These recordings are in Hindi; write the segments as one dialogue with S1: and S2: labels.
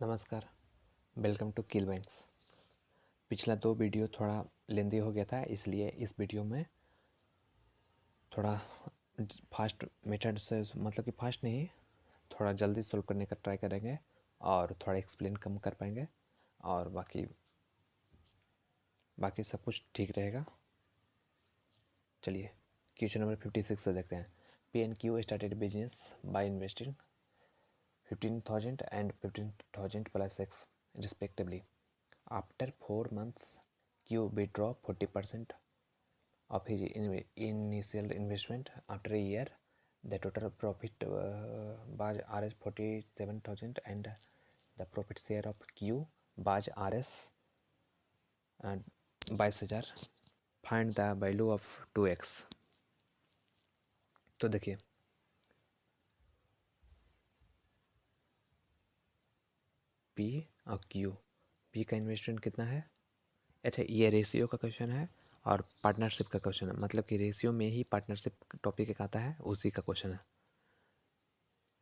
S1: नमस्कार, वेलकम टू किल वाइन्स। पिछला 2 वीडियो थोड़ा लेंदी हो गया था, इसलिए इस वीडियो में थोड़ा फास्ट मेथड से, मतलब कि फास्ट नहीं, थोड़ा जल्दी सॉल्व करने का ट्राई करेंगे और थोड़ा एक्सप्लेन कम कर पाएंगे और बाकी सब कुछ ठीक रहेगा। चलिए क्वेश्चन नंबर 56 से देखते हैं। P&Q started business by investing 15,000 and 15,000 plus X respectively. After 4 months, Q withdraw 40% of his initial investment. After a year, the total profit was Rs 47,000 and the profit share of Q was Rs 22,000. Find the value of 2x. तो देखिए P और Q, P का इन्वेस्टमेंट कितना है। अच्छा, ये रेशियो का क्वेश्चन है और पार्टनरशिप का क्वेश्चन है, मतलब कि रेशियो में ही पार्टनरशिप टॉपिक एक आता है, उसी का क्वेश्चन है।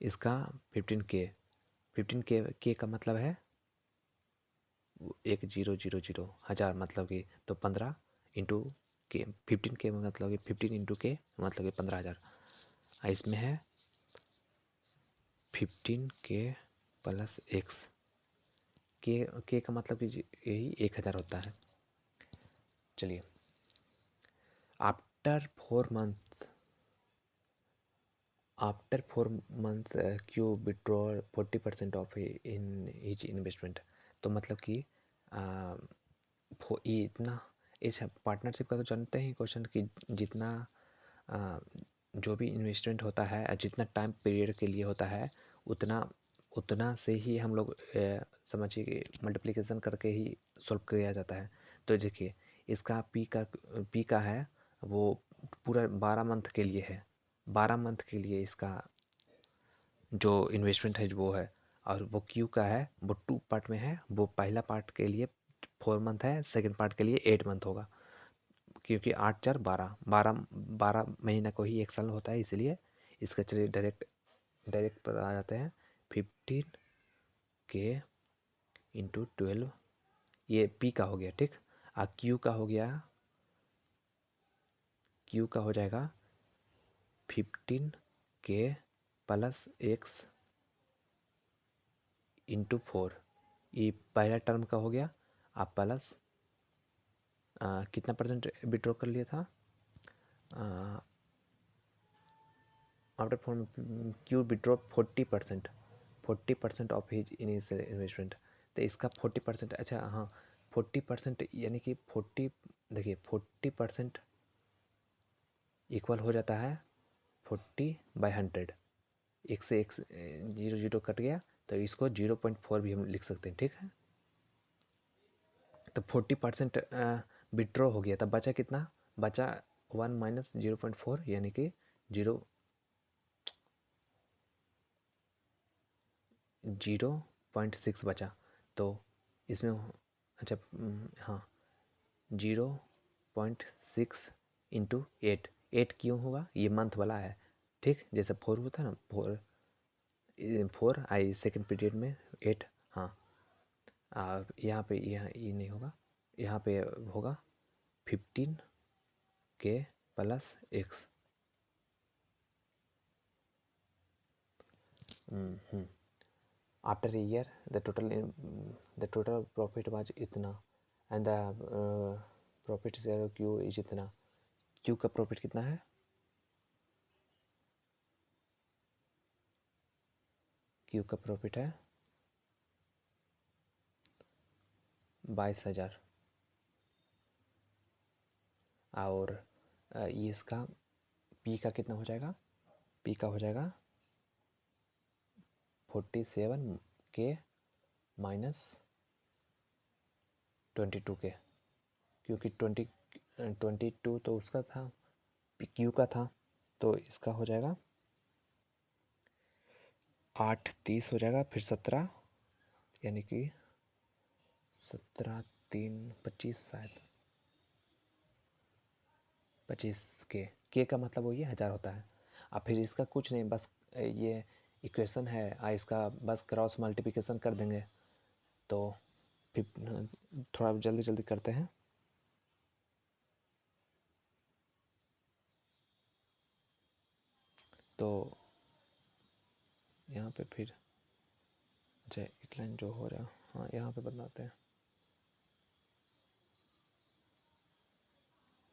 S1: इसका 15K का मतलब है 1000 हज़ार, मतलब कि तो 15 इंटू के, 15K मतलब कि 15 इंटू के मतलब कि 15,000। इसमें है 15K प्लस एक्स, के का मतलब कि यही 1000 होता है। चलिए, after 4 months Q withdraw 40% of in each investment. तो मतलब कि ये इतना, इस पार्टनरशिप का तो जानते हैं क्वेश्चन कि जितना जो भी इन्वेस्टमेंट होता है, जितना टाइम पीरियड के लिए होता है, उतना उतना से ही हम लोग समझिए कि मल्टीप्लिकेशन करके ही सॉल्व किया जाता है। तो देखिए, इसका पी का है वो पूरा 12 मंथ के लिए है। 12 मंथ के लिए इसका जो इन्वेस्टमेंट है वो है, और वो क्यू का है वो 2 पार्ट में है। वो पहला पार्ट के लिए 4 मंथ है, सेकंड पार्ट के लिए 8 मंथ होगा, क्योंकि 8 4 12 12 12 महीना को ही एक साल होता है, इसलिए इसका चलिए डायरेक्ट पर आ जाते हैं। 15K इंटू 12, ये पी का हो गया, ठीक। क्यू का हो गया, क्यू का हो जाएगा 15K प्लस एक्स इंटू 4। ये पहला टर्म का हो गया। आप प्लस कितना परसेंट विड्रॉ कर लिया था। After form Q withdraw 40% of his initial investment. तो इसका 40%, अच्छा हाँ, 40% यानी कि 40, देखिए 40% इक्वल हो जाता है 40/100। एक से एक 0 कट गया, तो इसको 0.4 भी हम लिख सकते हैं, ठीक है। तो 40% विड्रॉ हो गया, तब बचा कितना, बचा 1 माइनस 0.4 यानी कि 0.6 बचा। तो इसमें अच्छा हाँ, 0.6 इंटू 8 क्यों होगा, ये मंथ वाला है, ठीक। जैसे 4 होता है ना, 4 आई सेकेंड पीरियड में 8। हाँ, यहाँ पे ये नहीं होगा, यहाँ पे होगा 15K plus x. After a year, the total profit was इतना and the profit share of Q is इतना। Q का प्रॉफिट कितना है, Q का प्रॉफिट है 22,000। और ये इसका P का कितना हो जाएगा, P का हो जाएगा 47K माइनस 22K, क्योंकि 22 तो उसका था, Q का था, तो इसका हो जाएगा 8 30 हो जाएगा, फिर 17, यानी कि 17 3 25, शायद 25K का मतलब वो ये 1000 होता है। अब फिर इसका कुछ नहीं, बस ये इक्वेशन है, इसका बस क्रॉस मल्टीप्लिकेशन कर देंगे। तो थोड़ा जल्दी जल्दी करते हैं। तो यहाँ पे फिर अच्छा एक लाइन जो हो रहा, हाँ यहाँ पे बताते हैं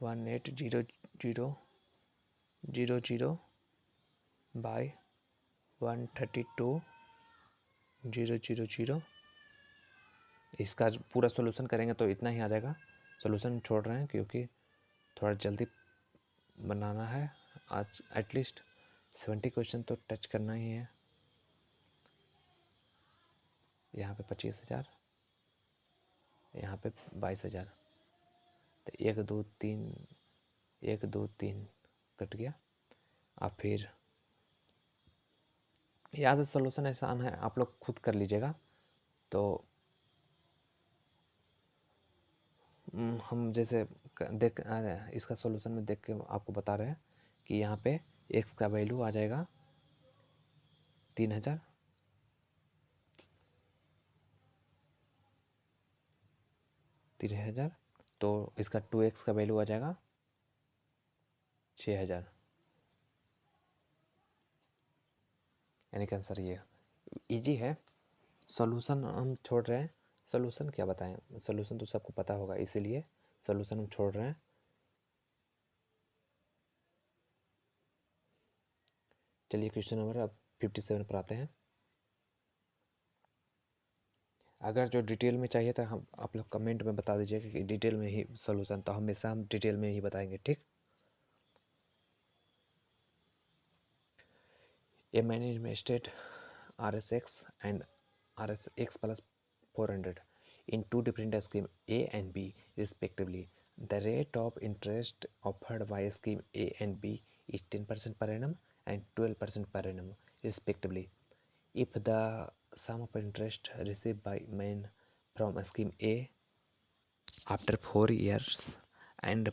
S1: 180000 बाई 132,000। इसका पूरा सॉल्यूशन करेंगे तो इतना ही आ जाएगा। सॉल्यूशन छोड़ रहे हैं क्योंकि थोड़ा जल्दी बनाना है। आज एटलीस्ट 70 क्वेश्चन तो टच करना ही है। यहाँ पे 25,000, यहाँ पे 22,000, तो 1 2 3 1 2 3 कट गया। अब फिर यहाँ से सॉल्यूशन आसान है, आप लोग खुद कर लीजिएगा। तो हम जैसे देख इसका सॉल्यूशन में देख के आपको बता रहे हैं कि यहाँ पे x का वैल्यू आ जाएगा 3,000, तो इसका 2x का वैल्यू आ जाएगा 6,000, यानी कि आंसर ये इजी है। सॉल्यूशन हम छोड़ रहे हैं। सॉल्यूशन क्या बताएं, सॉल्यूशन तो सबको पता होगा, इसीलिए सॉल्यूशन हम छोड़ रहे हैं। चलिए क्वेश्चन नंबर अब 57 पर आते हैं। अगर जो डिटेल में चाहिए तो हम आप लोग कमेंट में बता दीजिएगा कि डिटेल में ही सॉल्यूशन, तो हमेशा हम डिटेल में ही बताएंगे, ठीक। A man invested RSX and RSX plus 400 in two different schemes A and B respectively. The rate of interest offered by scheme A and B is 10% per annum and 12% per annum respectively. If the sum of interest received by man from scheme A after 4 years and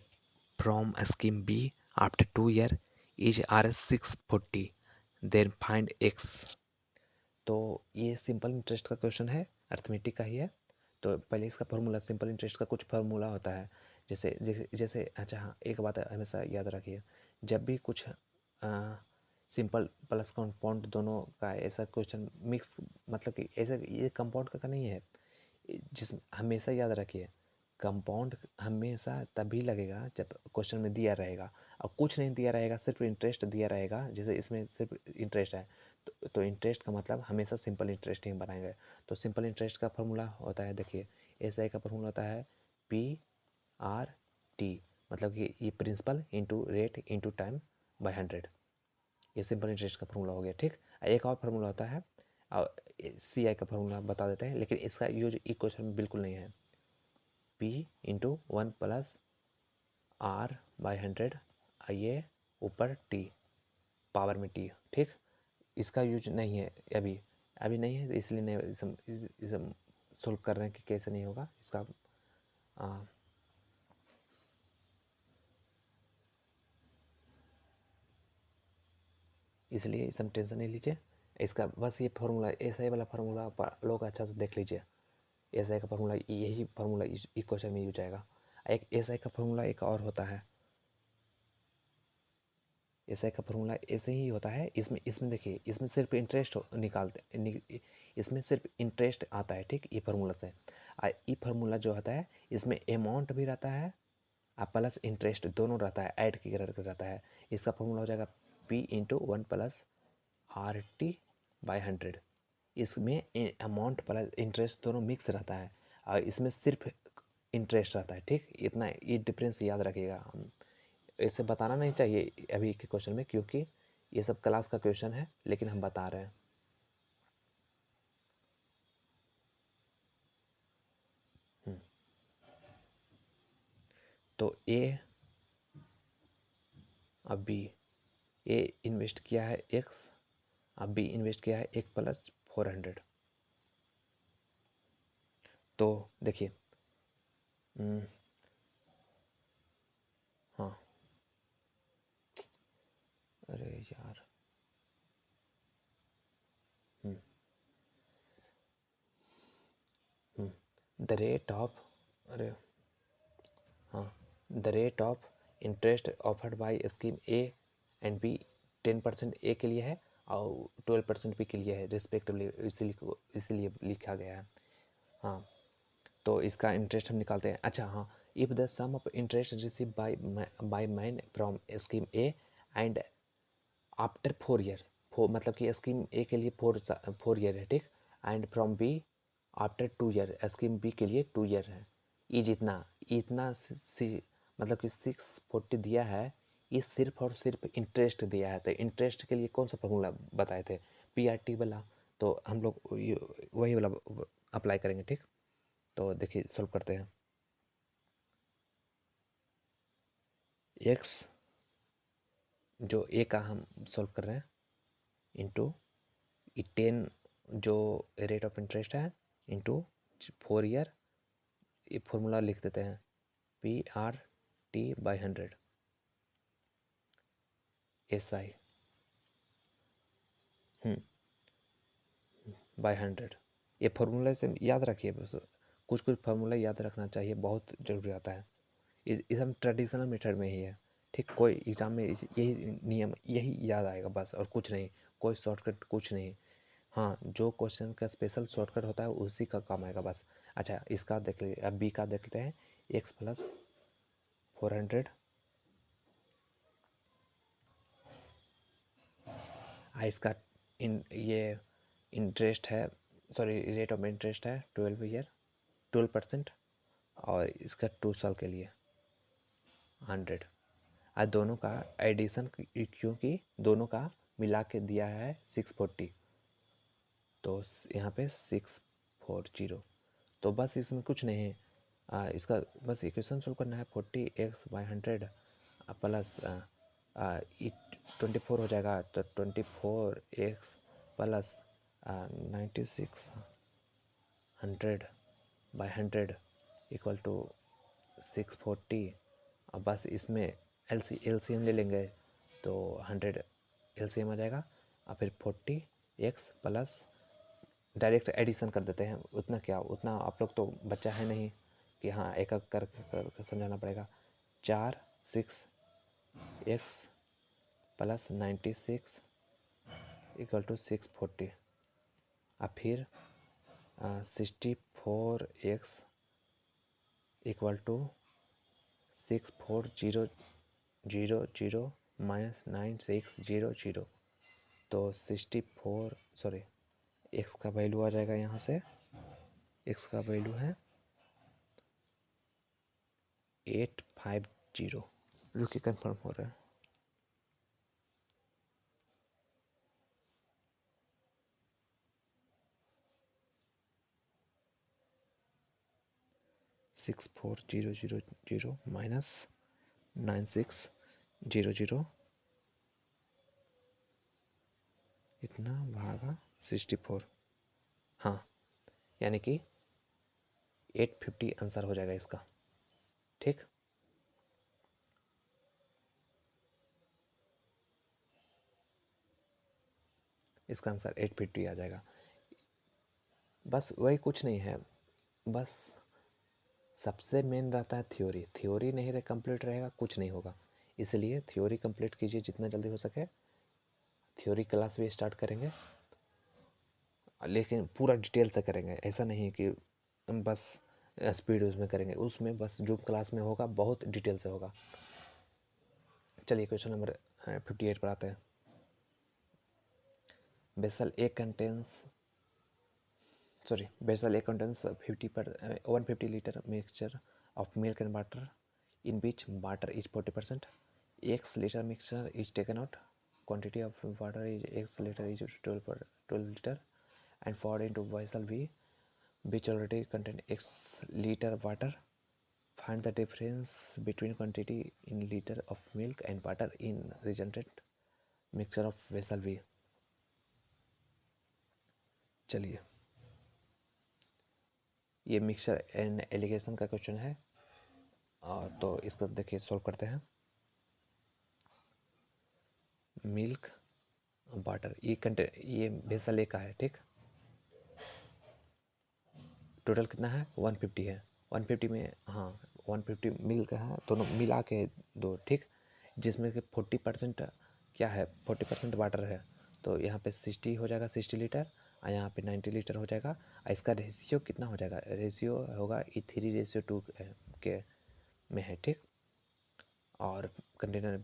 S1: from scheme B after 2 years is Rs 640, then find x। तो ये सिंपल इंटरेस्ट का क्वेश्चन है, अर्थमेटिक का ही है। तो पहले इसका फार्मूला, सिंपल इंटरेस्ट का कुछ फार्मूला होता है, जैसे जैसे जैसे अच्छा हाँ, एक बात हमेशा याद रखिए, जब भी कुछ सिंपल प्लस कंपाउंड दोनों का ऐसा क्वेश्चन मिक्स, मतलब कि ऐसा ये कंपाउंड का नहीं है, जिस हमेशा याद रखिए कंपाउंड हमेशा तभी लगेगा जब क्वेश्चन में दिया रहेगा और कुछ नहीं दिया रहेगा, सिर्फ इंटरेस्ट दिया रहेगा, जैसे इसमें सिर्फ इंटरेस्ट है तो इंटरेस्ट का मतलब हमेशा सिंपल इंटरेस्ट ही बनाएंगे। तो सिंपल इंटरेस्ट का फार्मूला होता है, देखिए एस आई का फार्मूला होता है PRT, मतलब कि ये principal into rate into time by 100। ये सिंपल इंटरेस्ट का फार्मूला हो गया, ठीक। एक और फार्मूला होता है और CI का फार्मूला बता देते हैं, लेकिन इसका यूज इक्वेशन में बिल्कुल नहीं है। P इंटू 1 प्लस R/100 आइए ऊपर T पावर में T, ठीक। इसका यूज नहीं है अभी, अभी नहीं है, इसलिए नहीं इसे सोल्व कर रहे हैं कि कैसे नहीं होगा इसका। इसलिए इस हम टेंशन नहीं लीजिए, इसका बस ये फार्मूला, एस आई वाला फार्मूला लोग अच्छा से देख लीजिए। एस आई का फार्मूला, यही फार्मूला इस क्वेश्चन में यूज आएगा। एक एस आई का फार्मूला एक और होता है, एस आई का फार्मूला ऐसे ही होता है। इसमें देखिए, इसमें सिर्फ इंटरेस्ट इसमें सिर्फ इंटरेस्ट आता है, ठीक। ई फार्मूला से ई फार्मूला जो होता है इसमें अमाउंट भी रहता है और प्लस इंटरेस्ट दोनों रहता है, ऐड की करके रहता है। इसका फार्मूला हो जाएगा P इंटू 1 प्लस RT/100। इसमें अमाउंट प्लस इंटरेस्ट दोनों मिक्स रहता है और इसमें सिर्फ इंटरेस्ट रहता है, ठीक। इतना ये डिफरेंस याद रखिएगा। इसे बताना नहीं चाहिए अभी के क्वेश्चन में, क्योंकि ये सब क्लास का क्वेश्चन है, लेकिन हम बता रहे हैं। तो ए अब बी, ए इन्वेस्ट किया है x, अब बी इन्वेस्ट किया है x प्लस 400। तो देखिए हाँ, अरे यार द रेट ऑफ, अरे हाँ, the rate of interest offered by scheme A and B 10% A के लिए है और 12% बी के लिए है रिस्पेक्टिवली, इसीलिए लिखा गया है। हाँ, तो इसका इंटरेस्ट हम निकालते हैं। अच्छा हाँ, if the sum of interest receive by man from scheme A and after 4 year, मतलब कि स्कीम ए के लिए 4 ईयर है, ठीक, and from B after 2 year, scheme B के लिए 2 ईयर है। ये जितना इतना मतलब कि 640 दिया है, ये सिर्फ और सिर्फ इंटरेस्ट दिया है। तो इंटरेस्ट के लिए कौन सा फॉर्मूला बताए थे, PRT वाला, तो हम लोग वही वाला अप्लाई करेंगे, ठीक। तो देखिए सॉल्व करते हैं। एक्स जो ए का हम सॉल्व कर रहे हैं इंटू 10 जो रेट ऑफ इंटरेस्ट है इंटू 4 ईयर, ये फॉर्मूला लिख देते हैं PRT/100 SI बाय 100। ये फार्मूला से याद रखिए, बस कुछ कुछ फार्मूला याद रखना चाहिए, बहुत ज़रूरी आता है। इस हम ट्रेडिशनल मेथड में ही है, ठीक। कोई एग्ज़ाम में यही नियम, यही याद आएगा बस, और कुछ नहीं, कोई शॉर्टकट कुछ नहीं। हाँ, जो क्वेश्चन का स्पेशल शॉर्टकट होता है उसी का काम आएगा बस। अच्छा, इसका देख लीजिए, अब बी का देख लेते हैं। एक्स प्लस 400, इसका ये इंटरेस्ट है, सॉरी रेट ऑफ इंटरेस्ट है 12 ईयर 12%, और इसका 2 साल के लिए 100। आज दोनों का एडिशन, क्योंकि दोनों का मिला के दिया है 640, तो यहाँ पे 640, तो बस इसमें कुछ नहीं है। इसका बस इक्वेशन सोल्व करना है। 40x/100 प्लस 24 हो जाएगा, तो 24x प्लस 9600/100 इक्वल टू 640। अब बस इसमें LCM ले लेंगे, तो 100 LCM आ जाएगा, और फिर 40x प्लस डायरेक्ट एडिशन कर देते हैं। उतना क्या, उतना आप लोग तो बच्चा है नहीं कि हाँ एक एक कर समझाना पड़ेगा। 4 6x प्लस 96 इक्वल टू 640, और फिर 64x इक्वल टू 64000 माइनस 9600, तो 64, सॉरी, एक्स का वैल्यू आ जाएगा यहाँ से, एक्स का वैल्यू है 850, जो कि कंफर्म हो रहा है। Six four zero zero zero minus 9600 इतना भागा 64, हाँ, यानी कि 850 आंसर हो जाएगा इसका, ठीक। इसका आंसर 850 आ जाएगा। बस वही, कुछ नहीं है, बस सबसे मेन रहता है थ्योरी। थ्योरी नहीं रहे कंप्लीट रहेगा कुछ नहीं होगा, इसलिए थ्योरी कंप्लीट कीजिए जितना जल्दी हो सके। थ्योरी क्लास भी स्टार्ट करेंगे, लेकिन पूरा डिटेल से करेंगे, ऐसा नहीं कि बस स्पीड उसमें करेंगे, उसमें बस जो क्लास में होगा बहुत डिटेल से होगा। चलिए क्वेश्चन नंबर 58 पर आते हैं। Vessel A contains, sorry, vessel A contains 150 litre mixture of milk and water in which water is 40%. X liter mixture is taken out. Quantity of water is X liter is 12 liter and poured into vessel V, which already contain X liter water. Find the difference between quantity in liter of milk and water in resultant mixture of vessel V. चलिए, ये मिक्सचर एंड एलिगेशन का क्वेश्चन है, और तो इसको देखिए सॉल्व करते हैं। मिल्क वाटर, ये वेसल ए का है, ठीक। टोटल कितना है 150 है। 150 में हाँ 150 मिल का है, दोनों मिला के दो, ठीक। जिसमें कि 40% क्या है, 40% वाटर है, तो यहाँ पे 60 हो जाएगा, 60 लीटर, और यहाँ पे 90 लीटर हो जाएगा। और इसका रेशियो कितना हो जाएगा, रेशियो होगा E3:2 के में है, ठीक। और कंटेनर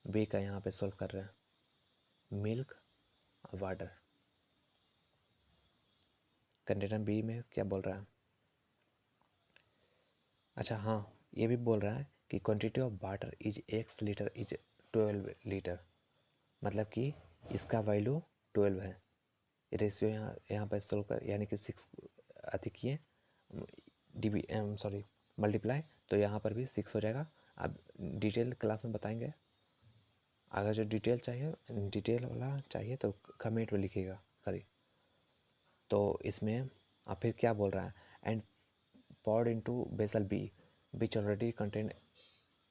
S1: बी का यहाँ पे सॉल्व कर रहे हैं, मिल्क वाटर। कंटेनर बी में क्या बोल रहा है, अच्छा हाँ, ये भी बोल रहा है कि quantity of water is x litre is 12 litre, मतलब कि इसका वैल्यू 12 है। रेशियो यहाँ पर सोल्व कर, यानी कि 6 अधिक किए डीबी सॉरी मल्टीप्लाई, तो यहाँ पर भी 6 हो जाएगा। अब डिटेल क्लास में बताएंगे। अगर जो डिटेल चाहिए, डिटेल वाला चाहिए तो कमेंट में लिखिएगा करिए। तो इसमें अब फिर क्या बोल रहा है, and poured into vessel B which already contain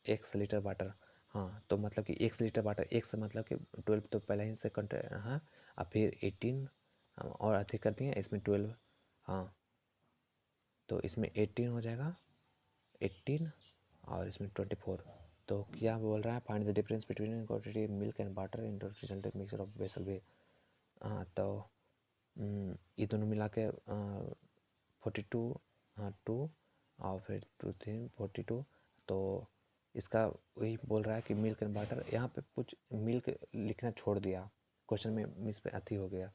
S1: x litre water. हाँ तो मतलब कि x लीटर वाटर, x मतलब कि 12 तो पहले ही से कंटेन, हाँ अब फिर 18 और अधिक कर दिए, इसमें 12, हाँ तो इसमें 18 हो जाएगा, 18 और इसमें 24। तो क्या बोल रहा है, find the difference between quantity milk and water in resultant mixture of vessel वे। हाँ तो ये दोनों मिला के 42, हाँ 2 और फिर 2 3 42। तो इसका वही बोल रहा है कि मिल्क एंड वाटर, यहाँ पे कुछ मिल्क लिखना छोड़ दिया, क्वेश्चन में मिस पे अति हो गया।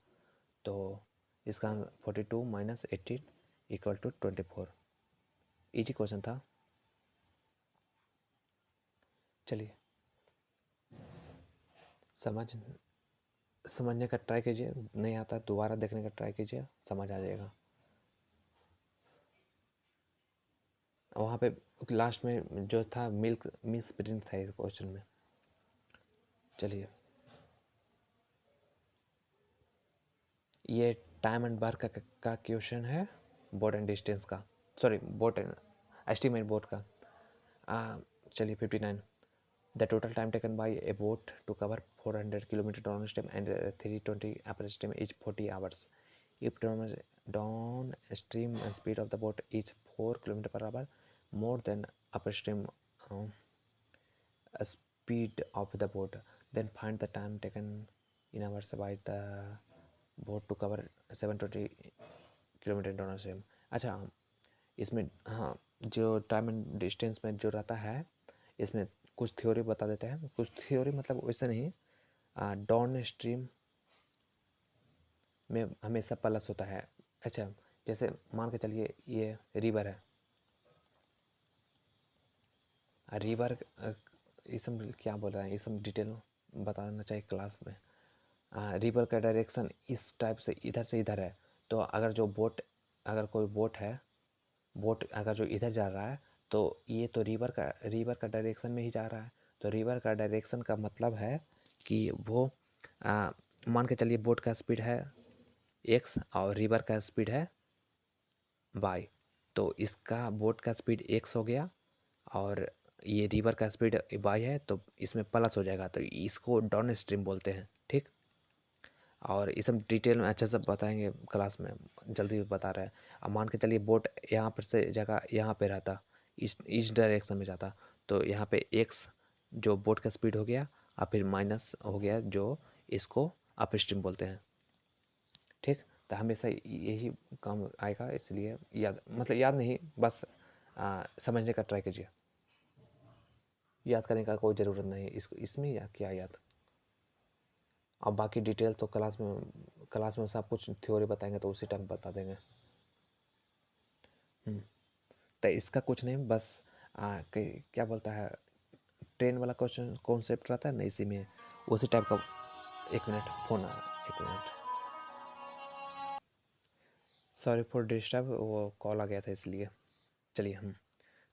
S1: तो इसका 42 - 18 = 24। इजी क्वेश्चन था। चलिए समझने का ट्राई कीजिए, नहीं आता दोबारा देखने का ट्राई कीजिए, समझ आ जाएगा। वहाँ पे लास्ट में जो था मिल्क मिस प्रिंट था इस क्वेश्चन में। चलिए ये टाइम एंड वर्क का क्वेश्चन है, बोट एंड डिस्टेंस का, sorry boat and estimate boat का। चलिए 59, the total time taken by a boat to cover 400 kilometre down stream and 320 upper stream is 40 hours. If down stream speed of the boat is 4 kilometre per hour more than upstream speed of the boat, then find the time taken in hours by the boat to cover 720 kilometre downstream. अच्छा इसमें हाँ जो टाइम एंड डिस्टेंस में जो रहता है, इसमें कुछ थ्योरी बता देते हैं, कुछ थ्योरी मतलब वैसे नहीं, डाउन स्ट्रीम में हमेशा प्लस होता है। अच्छा जैसे मान के चलिए ये रिवर है, रिवर ये सब क्या बोल रहा है, ये सब डिटेल बताना चाहिए क्लास में। रिवर का डायरेक्शन इस टाइप से इधर है, तो अगर जो बोट, अगर कोई बोट है, बोट अगर जो इधर जा रहा है, तो ये तो रिवर का डायरेक्शन में ही जा रहा है। तो रिवर का डायरेक्शन का मतलब है कि वो मान के चलिए बोट का स्पीड है x और रिवर का स्पीड है y, तो इसका बोट का स्पीड x हो गया और ये रिवर का स्पीड y है, तो इसमें प्लस हो जाएगा, तो इसको डाउन स्ट्रीम बोलते हैं, ठीक। और ये सब डिटेल में अच्छे से बताएंगे क्लास में, जल्दी बता रहे हैं। अब मान के चलिए बोट यहाँ पर से जगह यहाँ पे रहता, इस डायरेक्शन में जाता, तो यहाँ पे x जो बोट का स्पीड हो गया और फिर माइनस हो गया जो इसको अप स्ट्रीम बोलते हैं, ठीक। तो हमेशा यही काम आएगा, इसलिए याद मतलब याद नहीं, बस समझने का ट्राई कीजिए, याद करने का कोई ज़रूरत नहीं इसमें या क्या याद। अब बाकी डिटेल तो क्लास में सब कुछ थ्योरी बताएंगे तो उसी टाइम बता देंगे। तो इसका कुछ नहीं, बस क्या बोलता है, ट्रेन वाला क्वेश्चन कॉन्सेप्ट रहता है ना, इसी में उसी टाइप का। एक मिनट फ़ोन आ रहा है, एक मिनट, सॉरी फॉर डिस्टर्ब, वो कॉल आ गया था इसलिए। चलिए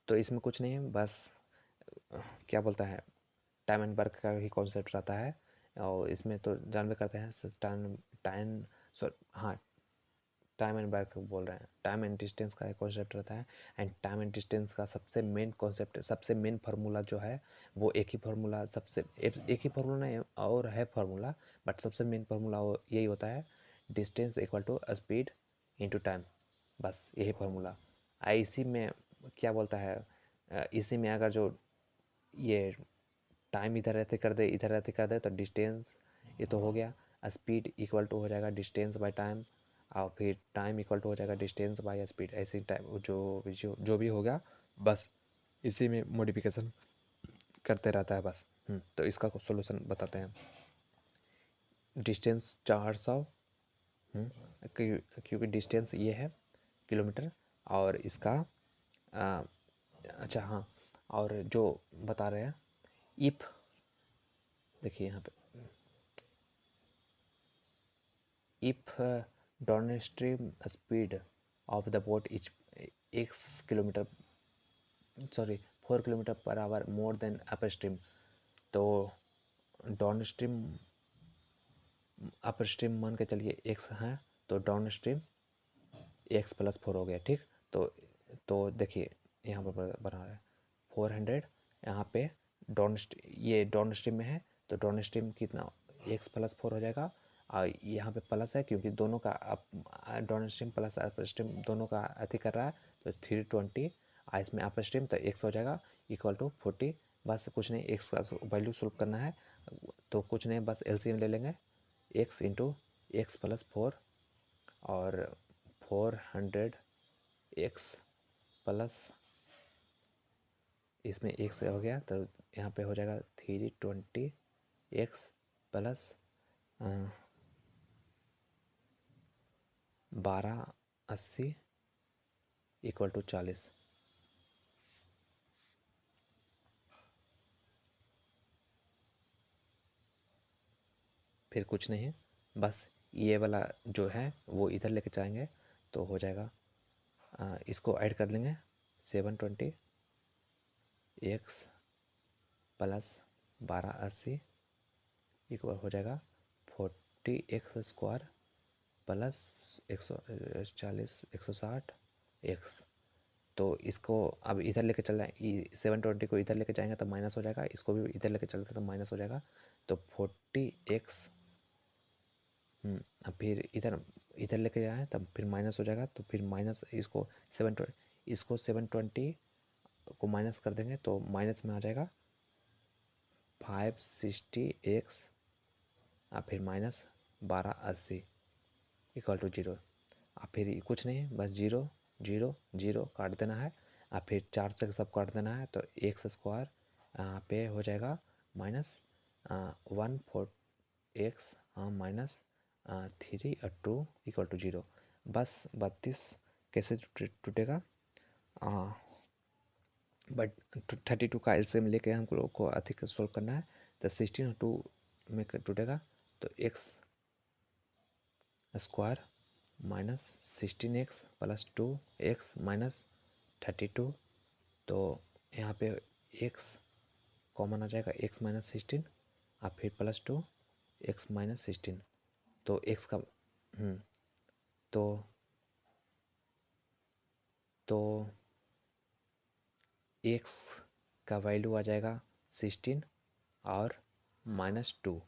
S1: तो इसमें कुछ नहीं है, बस क्या बोलता है, टाइम एंड वर्क का ही कॉन्सेप्ट रहता है। और इसमें तो जानवे करते हैं टाइम टाइम हाँ टाइम एंड वर्क बोल रहे हैं, टाइम एंड डिस्टेंस का एक कॉन्सेप्ट रहता है। एंड टाइम एंड डिस्टेंस का सबसे मेन कॉन्सेप्ट, सबसे मेन फार्मूला जो है वो एक ही फार्मूला, सबसे एक ही फार्मूला नहीं और है फार्मूला, बट सबसे मेन फार्मूला वो यही होता है distance equal to speed into time, बस यही फार्मूला। इसी में क्या बोलता है, इसी में अगर जो ये टाइम इधर रहते कर दे, इधर रहते कर दे, तो डिस्टेंस ये तो हो गया, स्पीड इक्वल टू हो जाएगा डिस्टेंस बाय टाइम, और फिर टाइम इक्वल टू हो जाएगा डिस्टेंस बाय स्पीड, ऐसे टाइप जो भी होगा, बस इसी में मॉडिफिकेशन करते रहता है बस। तो इसका सॉल्यूशन बताते हैं। डिस्टेंस 400, क्योंकि डिस्टेंस ये है किलोमीटर, और इसका अच्छा हाँ, और जो बता रहे हैं इफ़, देखिए यहाँ पे if downstream speed of the boat is x kilometre, sorry 4 kilometre per our more than upstream, तो डाउनस्ट्रीम अपस्ट्रीम मान के चलिए x है, तो डाउनस्ट्रीम x+4 हो गया, ठीक। तो देखिए यहाँ पर बना रहा है 400, यहाँ पे ये डाउन स्ट्रीम में है, तो डाउन स्ट्रीम कितना x+4 हो जाएगा, और यहाँ पे प्लस है क्योंकि दोनों का down stream plus up stream दोनों का अति कर रहा है, तो 320, इसमें अप स्ट्रीम तो x हो जाएगा इक्वल टू 40। बस कुछ नहीं, x का वैल्यू सोल्व करना है, तो कुछ नहीं, बस एलसीएम ले लेंगे, x इंटू x+4, और 400 x प्लस इसमें x हो गया, तो यहाँ पे हो जाएगा 320 x प्लस 1280 इक्वल टू 40। फिर कुछ नहीं है, बस ये वाला जो है वो इधर लेके जाएंगे, तो हो जाएगा इसको ऐड कर लेंगे, 720 x प्लस 1280 इक्वल हो जाएगा 40x² प्लस 140 160 x। तो इसको अब इधर लेके चल जाए, 720 को इधर लेके जाएंगे तो माइनस हो जाएगा, इसको भी इधर लेके चलते तो माइनस हो जाएगा, तो 40x, अब फिर इधर इधर लेके जाए तब फिर माइनस हो जाएगा, तो फिर माइनस इसको 720 को माइनस कर देंगे, तो माइनस में आ जाएगा 560x, और फिर माइनस 1280 इक्वल टू 0। अब फिर कुछ नहीं, बस 0 0 0 काट देना है, और फिर 4 से सब काट देना है, तो x² यहाँ पे हो जाएगा माइनस 1/4x, माइनस 3 और 2 इक्वल टू 0। बस 32 कैसे टूटेगा, बट 32 का एलसीएम लेके हम लोग को अधिक सोल्व करना है, तो 16 और 2 में टूटेगा, तो x² minus 16x plus 2x minus 32, तो यहाँ पे x कॉमन आ जाएगा, x माइनस 16 और फिर प्लस 2 x माइनस 16, तो x का तो तो x का वैल्यू आ जाएगा 16 और -2,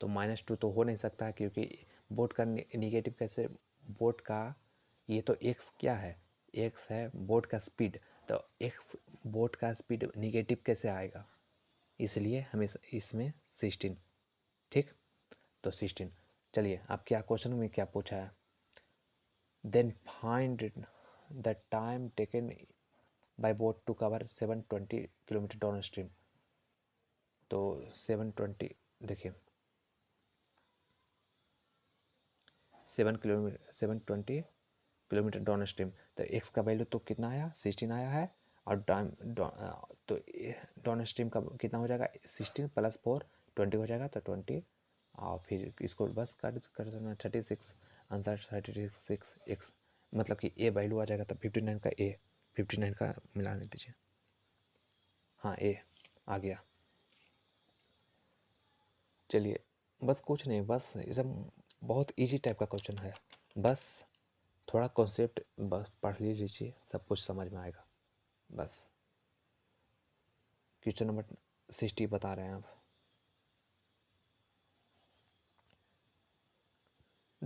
S1: तो -2 तो हो नहीं सकता, क्योंकि बोट का निगेटिव कैसे, बोट का ये तो x क्या है, x है बोट का स्पीड, तो x बोट का स्पीड निगेटिव कैसे आएगा, इसलिए हमें इसमें 16, ठीक। तो 16, चलिए अब क्या क्वेश्चन में क्या पूछा है, then find the time taken by boat to cover 720 kilometre down stream. तो 720 देखिए 720 किलोमीटर डाउन स्ट्रीम, तो x का वैल्यू तो कितना आया, 16 आया है, और तो डाउन स्ट्रीम का कितना हो जाएगा, 16 प्लस 4 20 हो जाएगा, तो 20, और फिर इसको बस कर देना 36, आंसर 36x, मतलब कि a वैल्यू आ जाएगा, तो 59 का a, 59 का मिलाने दीजिए, हाँ a आ गया। चलिए बस कुछ नहीं, बस ये सब बहुत इजी टाइप का क्वेश्चन है, बस थोड़ा कॉन्सेप्ट बस पढ़ लीजिए, सब कुछ समझ में आएगा। बस क्वेश्चन नंबर 60 बता रहे हैं आप,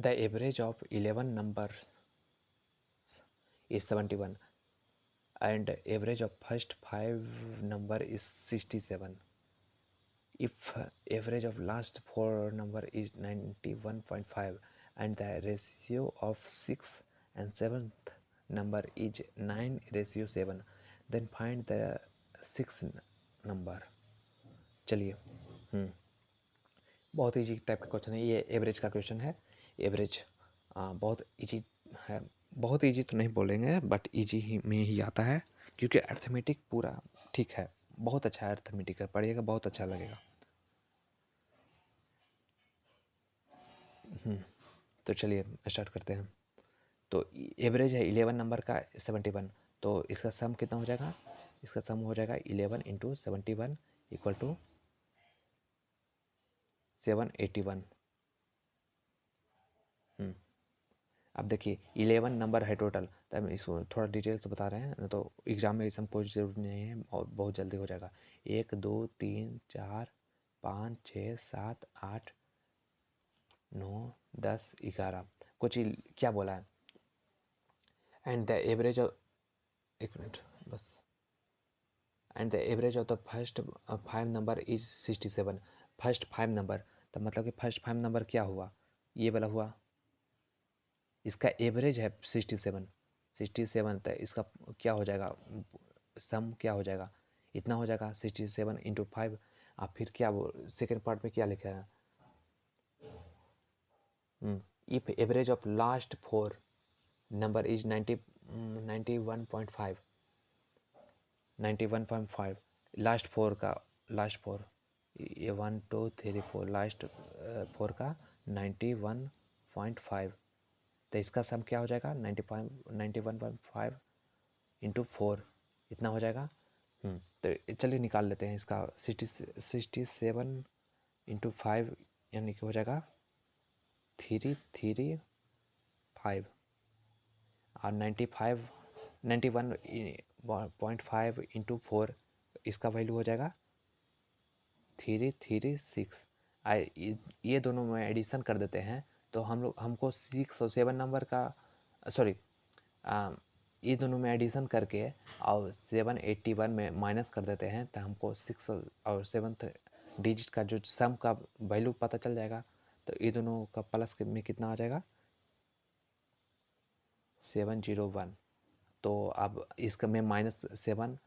S1: the average of 11 number is 71 and average of first 5 number is 67. If average of last 4 number is 91.5 and the ratio of 6 and 7th number is 9:7, then find the 6th number. चलिए बहुत इजी टाइप का क्वेश्चन है ये, एवरेज का क्वेश्चन है। एवरेज बहुत इजी है, बहुत इजी तो नहीं बोलेंगे बट इजी ही में ही आता है क्योंकि अर्थमेटिक पूरा ठीक है, बहुत अच्छा अर्थमेटिक है, पढ़िएगा बहुत अच्छा लगेगा। तो चलिए स्टार्ट करते हैं। तो एवरेज है 11 नंबर का 71, तो इसका सम कितना हो जाएगा? इसका सम हो जाएगा 11 इंटू 71 इक्वल टू 781। अब देखिए 11 नंबर है टोटल, तो हम इसको थोड़ा डिटेल से बता रहे हैं, तो एग्ज़ाम में इसमें कोई ज़रूरी नहीं है और बहुत जल्दी हो जाएगा। 1 2 3 4 5 6 7 8 9 10 11 कुछ क्या बोला है? एंड द एवरेज ऑफ, एक मिनट बस, and the average of the first 5 number is 67। First 5 number, तो मतलब कि फर्स्ट 5 नंबर क्या हुआ? ये वाला हुआ, इसका एवरेज है 67। तो इसका क्या हो जाएगा? सम क्या हो जाएगा? इतना हो जाएगा 67 इंटू 5। आप फिर क्या वो सेकेंड पार्ट में क्या लिखा है? If average of last 4 number is 91.5, 91.5 last 4 का, लास्ट 4 ये 1 2 3 4 लास्ट 4 का 91.5, तो इसका सम क्या हो जाएगा? 91.5 इंटू 4 इतना हो जाएगा। तो चलिए निकाल लेते हैं इसका। 67 इंटू 5 यानी कि हो जाएगा 335 और 91.5 इंटू 4 इसका वैल्यू हो जाएगा 336। ये दोनों में एडिशन कर देते हैं तो हमको 6 और 7 नंबर का, सॉरी, ये दोनों में एडिशन करके और 781 में माइनस कर देते हैं तो हमको 6 और 7th डिजिट का जो सम का वैल्यू पता चल जाएगा। तो ये दोनों का प्लस में कितना आ जाएगा? 701। तो अब इसका में -7,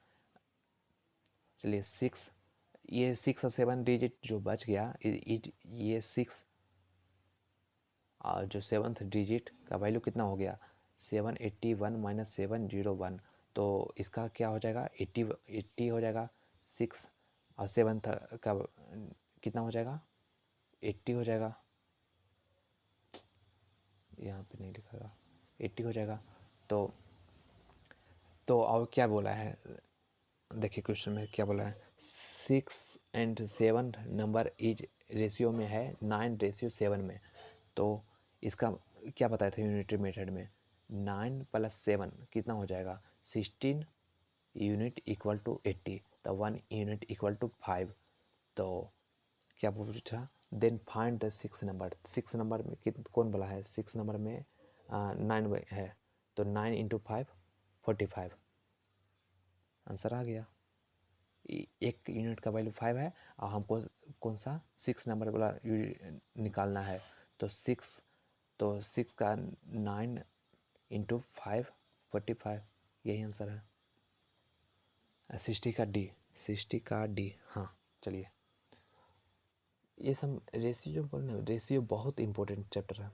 S1: चलिए 6, ये 6 और 7 डिजिट जो बच गया, ये 6 और जो 7th डिजिट का वैल्यू कितना हो गया? 781 माइनस 701, तो इसका क्या हो जाएगा? 80 हो जाएगा। 6 और 7th का कितना हो जाएगा? 80 हो जाएगा, यहाँ पे नहीं लिखा, 80 हो जाएगा। तो और क्या बोला है? देखिए क्वेश्चन में क्या बोला है? 6 एंड 7 नंबर इज रेशियो में है 9:7 में, तो इसका क्या बताए थे यूनिटरी मेथड में? 9 + 7 कितना हो जाएगा? 16 यूनिट इक्वल टू 80, तो 1 यूनिट इक्वल टू 5। तो क्या पूछा? Then find the 6 number. 6 number में कौन बोला है? 6 नंबर में 9 है, तो 9 इंटू 5 45, आंसर आ गया। एक यूनिट का वैल्यू 5 है और हमको कौन सा 6 नंबर वाला निकालना है, तो 6 का 9 इंटू 5 45, यही आंसर है। 60 का डी, 60 का डी। हाँ चलिए, ये सब रेशियो बोलना, रेशियो बहुत इंपॉर्टेंट चैप्टर है,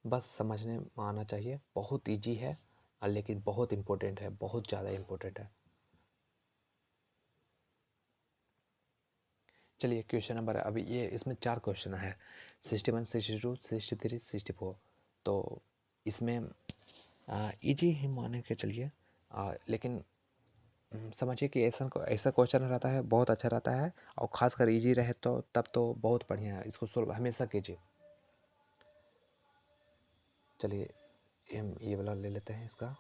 S1: बस समझने में आना चाहिए। बहुत इजी है लेकिन बहुत इम्पोर्टेंट है, बहुत ज़्यादा इम्पोर्टेंट है। चलिए क्वेश्चन नंबर, अभी ये इसमें 4 क्वेश्चन है, 61 62 63 64। तो इसमें इजी ही माने के चलिए, लेकिन समझिए कि ऐसा क्वेश्चन रहता है बहुत अच्छा रहता है, और ख़ासकर इजी रहे तो तब तो बहुत बढ़िया है, इसको सोल्व हमेशा कीजिए। चलिए हम ये वाला ले लेते हैं इसका।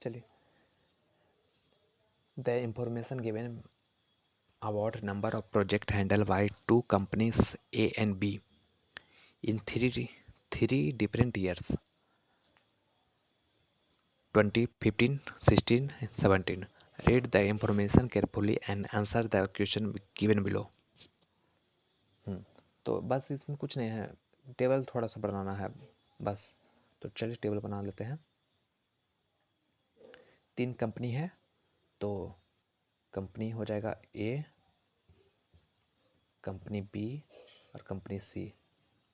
S1: चलिए, the information given about number of project handled by two companies A and B in three different years 2015, 16 and 17. Read the information carefully and answer the question given below. तो बस इसमें कुछ नहीं है, टेबल थोड़ा सा बनाना है बस। तो चलिए टेबल बना लेते हैं। 3 कंपनी है तो कंपनी हो जाएगा ए, कंपनी बी और कंपनी सी,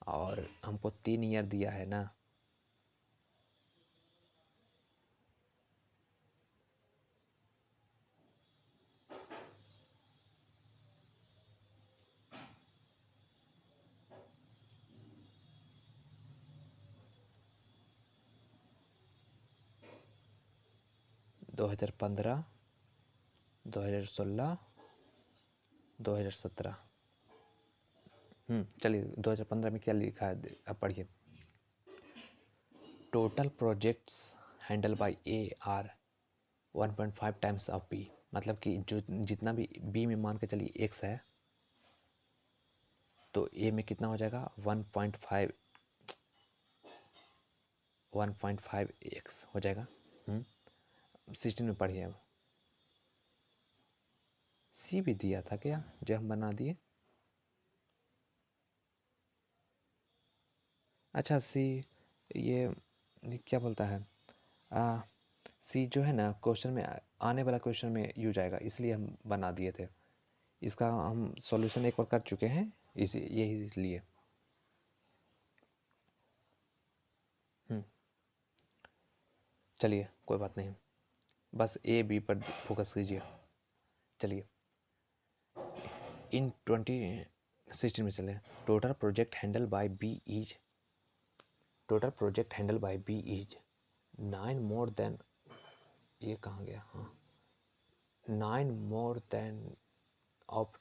S1: और हमको 3 ईयर दिया है ना। दो हज़ार 15, 2016, 2017। चलिए 2015 में क्या लिखा है अब पढ़िए। Total projects handle by A are 1.5 times of B, मतलब कि जो जितना भी बी में मान के चलिए एक्स है तो ए में कितना हो जाएगा 1.5 एक्स हो जाएगा। 16 में पढ़िए। अब सी भी दिया था क्या जो हम बना दिए? अच्छा सी, ये क्या बोलता है, सी जो है ना क्वेश्चन में आने वाला क्वेश्चन में यूज आएगा, इसलिए हम बना दिए थे। इसका हम सॉल्यूशन एक बार कर चुके हैं, इसी यही इसलिए। चलिए कोई बात नहीं, बस ए बी पर फोकस कीजिए। चलिए इन 2016 में चले। Total project handle by B is, total project handle by B is 9 more than, ये कहाँ गया, हाँ 9 more than of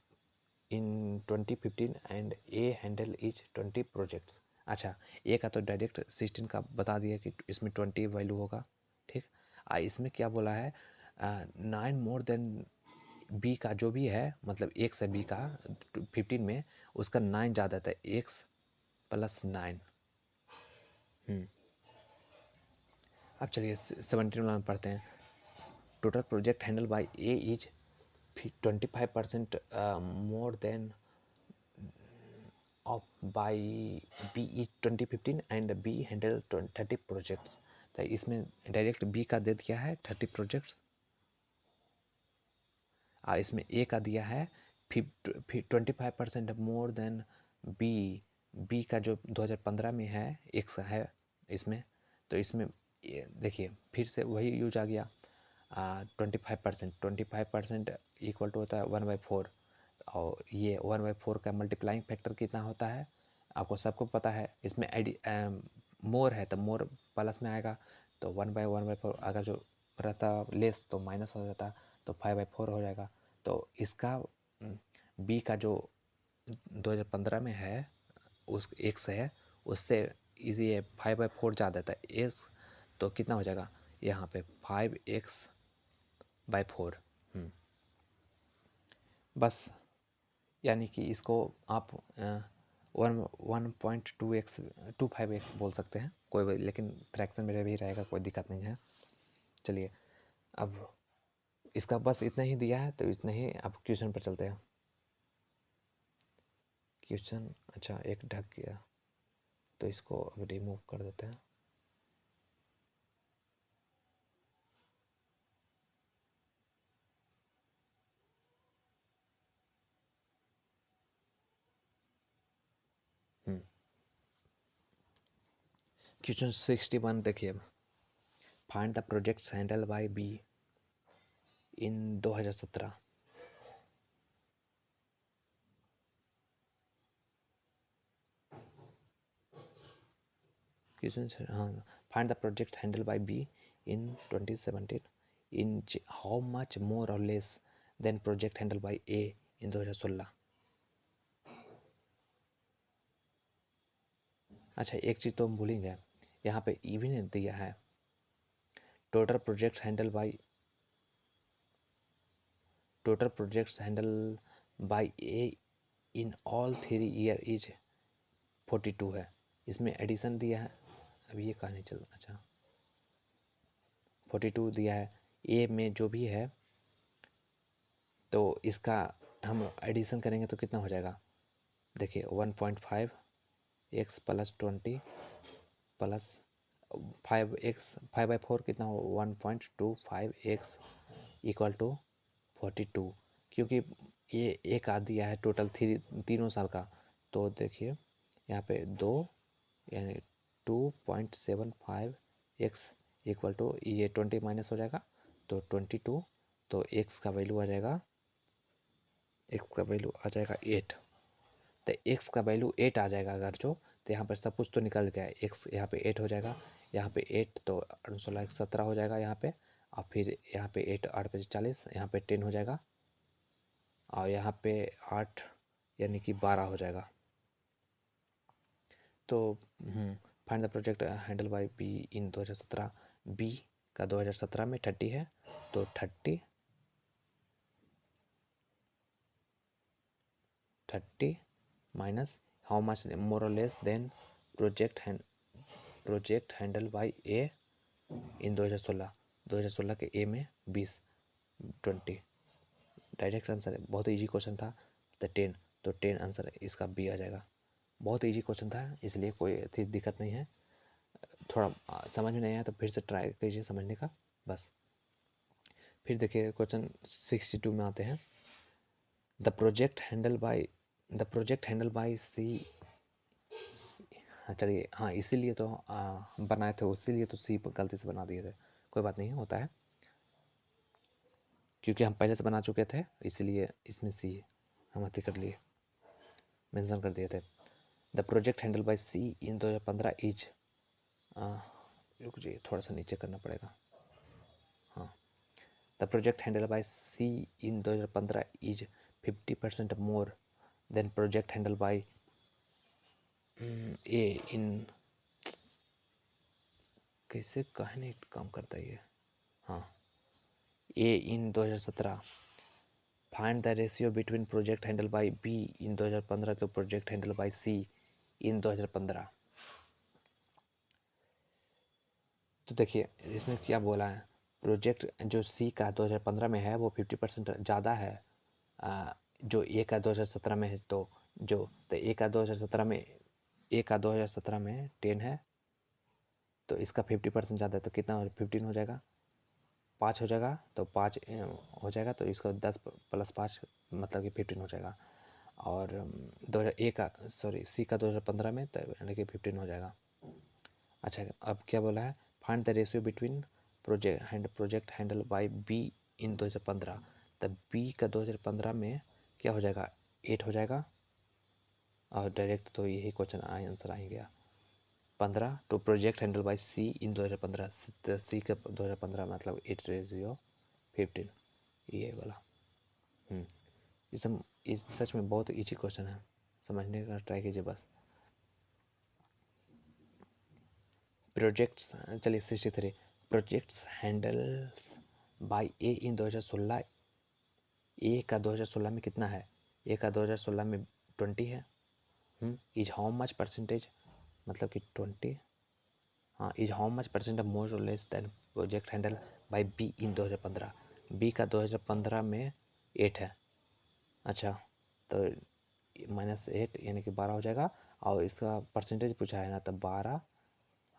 S1: in 2015 and A handle is 20 projects. अच्छा ए का तो डायरेक्ट 16 का बता दिया कि इसमें 20 वैल्यू होगा, ठीक। इसमें क्या बोला है, 9 मोर देन बी का जो भी है, मतलब एक्स है बी का 15 में, उसका 9 ज़्यादा था, एक्स प्लस 9। अब चलिए 17 वाला में पढ़ते हैं। Total project handle by A is 25% more than of by B is 2015 and B handle 30 projects. तो इसमें डायरेक्ट बी का दे दिया है 30 प्रोजेक्ट्स, इसमें ए का दिया है 25% मोर देन बी, बी का जो 2015 में है एक्स है इसमें, तो इसमें देखिए फिर से वही यूज आ गया। 25% इक्वल टू होता है 1/4, और ये 1/4 का मल्टीप्लाइंग फैक्टर कितना होता है आपको सबको पता है। इसमें मोर है तो मोर प्लस में आएगा, तो 1/4 अगर जो रहता लेस तो माइनस हो जाता, तो 5/4 हो जाएगा। तो इसका बी का जो 2015 में है उस एक्स है, उससे इजी है 5/4 ज़्यादा था एक्स, तो कितना हो जाएगा यहाँ पे 5x/4। बस यानी कि इसको आप 1.25x बोल सकते हैं, कोई लेकिन फ्रैक्शन में भी रहेगा, कोई दिक्कत नहीं है। चलिए अब इसका बस इतना ही दिया है, तो इतना ही। अब क्वेश्चन पर चलते हैं। क्वेश्चन अच्छा एक ढक गया, तो इसको अब रिमूव कर देते हैं। क्वेश्चन 61 देखिए। Find the projects handle by B in 2017। Question हाँ, find the project handle by B in 2017 in how much more और less than project handle by A in 2016। अच्छा एक चीज़ तो हम भूलेंगे, यहाँ पे इवन दिया है total projects handle by A in all 3 year is 42 है। इसमें एडिशन दिया है, अभी ये कहानी चल, अच्छा 42 दिया है। ए में जो भी है तो इसका हम एडिशन करेंगे तो कितना हो जाएगा, देखिए 1.5 एक्स प्लस 20 प्लस 5/4 कितना हो 1.25 एक्स इक्वल टू 42, क्योंकि ये एक आ दिया है टोटल तीनों साल का। तो देखिए यहाँ पे 2 यानी 2.75 एक्स इक्वल टू ये 20 माइनस हो जाएगा तो 22, तो एक्स का वैल्यू आ जाएगा 8। तो एक्स का वैल्यू 8 आ जाएगा अगर जो, तो यहाँ पर सब कुछ तो निकल गया है। एक्स यहाँ पे 8 हो जाएगा, यहाँ पे 8 तो 16 17 हो जाएगा यहाँ पे, और फिर यहाँ पे 8 8 पे 40, यहाँ पे 10 हो जाएगा, और यहाँ पे 8 यानी कि 12 हो जाएगा। तो find the project handle by B in 2017। B का 2017 में 30 है, तो 30 माइनस हाउ मच मोर और less than project handle by A in 2016 के ए में 20 डायरेक्ट आंसर है, बहुत इजी क्वेश्चन था। तो 10, तो 10 आंसर इसका बी आ जाएगा। बहुत इजी क्वेश्चन था, इसलिए कोई थी दिक्कत नहीं है। थोड़ा समझ में नहीं आया तो फिर से ट्राई कीजिए समझने का बस। फिर देखिए क्वेश्चन 62 में आते हैं। द प्रोजेक्ट हैंडल बाय सी, हाँ चलिए, हाँ इसीलिए तो बनाए थे, इसीलिए तो सी गलती से बना दिए थे, कोई बात नहीं होता है, क्योंकि हम पहले से बना चुके थे, इसलिए इसमें सी हम अति कर लिए, मेंशन कर दिए थे। The project handle by C in 2015 is, रुक जाइए थोड़ा सा नीचे करना पड़ेगा, हाँ। The project handle by C in 2015 is 50% more than project handle by A in, कैसे कहने काम करता है ये, हाँ A in 2017। Find the ratio between project handle by B in 2015 तो project handle by C in 2015। तो देखिए इसमें क्या बोला है, प्रोजेक्ट जो सी का 2015 में है वो 50% ज़्यादा है जो ए का 2017 में है। तो ए का 2017 में, 10 है, तो इसका 50% ज़्यादा है, तो कितना 15 हो जाएगा, 5 हो जाएगा, तो 5 हो जाएगा, तो इसका 10 + 5 मतलब कि 15 हो जाएगा। और 2015 में तो यानी कि 15 हो जाएगा। अच्छा अब क्या बोला है, find the ratio between project handle by B in 2015। तब बी का 2015 में क्या हो जाएगा, 8 हो जाएगा, और डायरेक्ट तो यही क्वेश्चन आंसर आ ही गया। 15 to project handle by C in 2015, सी का 2015 मतलब 8 रेशियो 15, ये वाला। इस सच में बहुत इजी क्वेश्चन है, समझने का ट्राई कीजिए बस। प्रोजेक्ट्स, चलिए 63, projects handles bye A in 2016। ए का 2016 में कितना है, ए का 2016 में 20 है। इज हाउ मच परसेंटेज, मतलब कि 20, हाँ is how much percent more और less than project handle by B in 2015। B का 2015 में 8 है, अच्छा तो -8 यानी कि 12 हो जाएगा, और इसका परसेंटेज पूछा है ना, तो 12,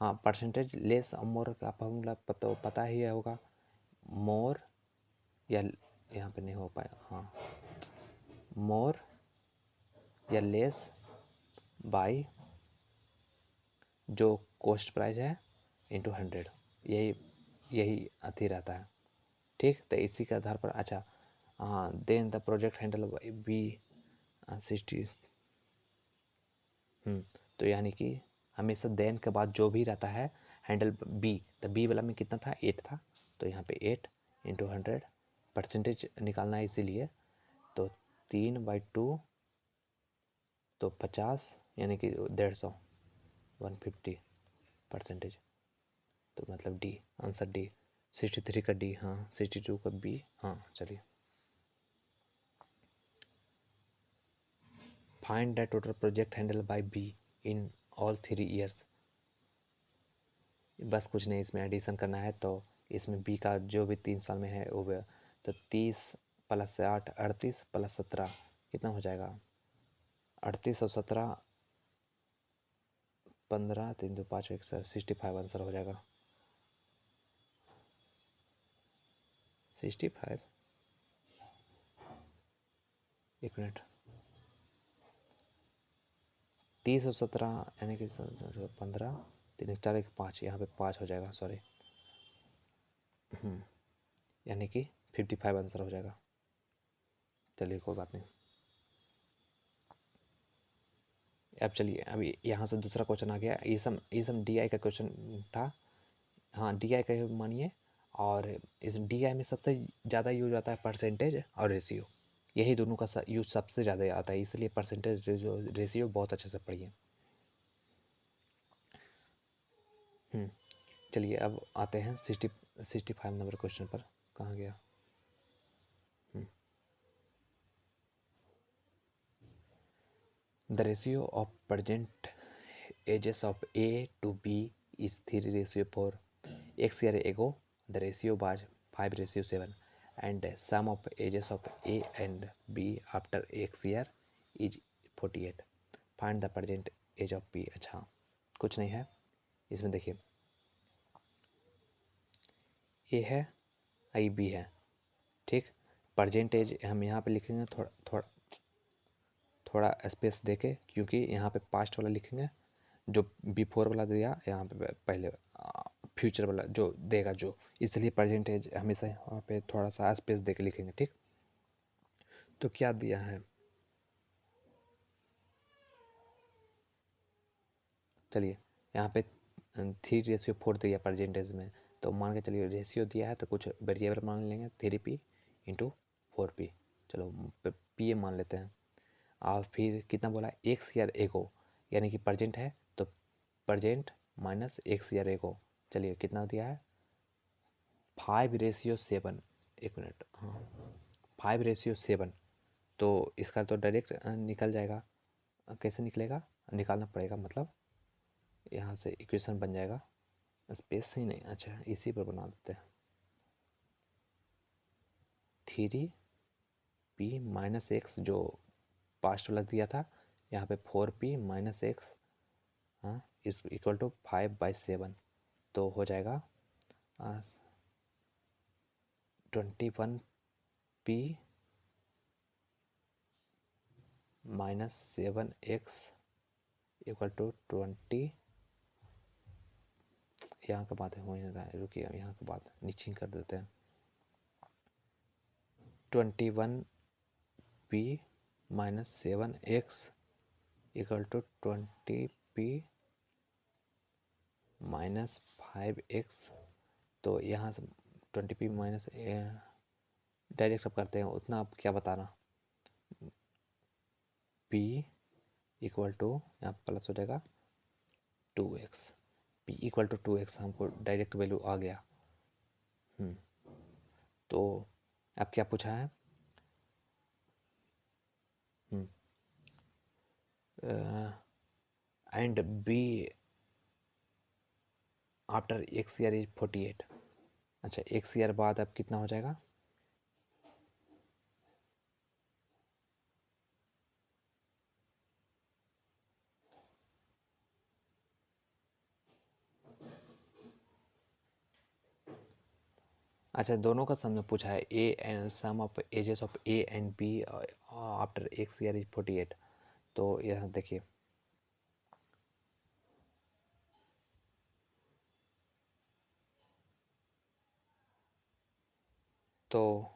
S1: हाँ परसेंटेज लेस और मोर का फॉर्मूला पता ही होगा, मोर या यहाँ पे नहीं हो पाएगा, हाँ मोर या लेस बाय जो कॉस्ट प्राइस है इंटू 100, यही अति रहता है, ठीक। तो इसी के आधार पर, अच्छा हाँ, then the project handle B 60, तो यानी कि हमेशा देन के बाद जो भी रहता है हैंडल बी, तो बी वाला में कितना था, 8 था, तो यहाँ पे 8 इंटू 100 परसेंटेज निकालना है इसीलिए, तो 3/2 तो 50 यानी कि 150, 150 परसेंटेज, तो मतलब डी, आंसर डी 63 का डी, हाँ 62 का बी, हाँ चलिए। Find the total project handle by B in all 3 years. बस कुछ नहीं, इसमें एडिशन करना है। तो इसमें बी का जो भी 3 साल में है वो भी, तो 30 + 8 38 + 17 कितना हो जाएगा? 38 और 17 15, 3 2 5 1 65 आंसर हो जाएगा। 65, एक मिनट, 30 और 17 यानी कि 15, 3 4 1 5, यहाँ पे 5 हो जाएगा, सॉरी। यानी कि 55 आंसर हो जाएगा। चलिए कोई बात नहीं। अब चलिए, अभी यहाँ से दूसरा क्वेश्चन आ गया। ये सब डी आई का क्वेश्चन था। हाँ डी आई का मानिए। और इस डी आई में सबसे ज़्यादा यूज आता है परसेंटेज और रेशियो। यही दोनों का यूज सबसे ज़्यादा आता है, इसलिए परसेंटेज रेशियो बहुत अच्छे से पढ़िए। चलिए अब आते हैं 65 नंबर क्वेश्चन पर। कहाँ गया? The ratio of present ages of A to B is 3:4. X year ago, the ratio was 5:7, and sum of ages of A and B after X year is 48. Find the present age of B. अच्छा, कुछ नहीं है इसमें। देखिए, A है, आई B है, ठीक। प्रेजेंट एज हम यहाँ पे लिखेंगे थोड़ा स्पेस देके, क्योंकि यहाँ पे पास्ट वाला लिखेंगे, जो बिफोर वाला दिया यहाँ पे पहले फ्यूचर वाला जो देगा, जो इसलिए परसेंटेज हमेशा यहाँ पे थोड़ा सा स्पेस दे के लिखेंगे, ठीक। तो क्या दिया है? चलिए, यहाँ पे 3:4 दिया परसेंटेज में, तो मान के चलिए रेशियो दिया है तो कुछ वेरिएबल मान लेंगे, 3p × 4p। चलो पी ए मान लेते हैं। और फिर कितना बोला? एक्स ईयर एगो, यानी कि प्रजेंट है तो present minus x year ago. चलिए कितना दिया है? 5:7। एक मिनट, हाँ 5:7। तो इसका तो डायरेक्ट निकल जाएगा। कैसे निकलेगा? निकालना पड़ेगा, मतलब यहाँ से इक्वेशन बन जाएगा। स्पेस ही नहीं, अच्छा इसी पर बना देते हैं। 3p माइनस एक्स जो पास्ट वाला दिया था, यहाँ पे 4p माइनस एक्स, हाँ, इस इक्वल टू 5/7। तो हो जाएगा 21p minus 7x equal to 20। यहाँ का बात हो नहीं रहा है, रुकिए, यहाँ का बात नीचे कर देते हैं। 21p minus 7x equal to 20p minus 5x। तो यहाँ से 20p माइनस डायरेक्ट अब करते हैं, उतना आप क्या बताना। p इक्वल टू, यहाँ प्लस हो जाएगा 2x। p equal to 2x, हमको डायरेक्ट वैल्यू आ गया। तो अब क्या पूछा है? And B after X year is 48। अच्छा, एक्स ईयर बाद अब कितना हो जाएगा? अच्छा, दोनों का सम में पूछा है। A and sum of ages of A and B after X year is 48। तो यहाँ देखिए, तो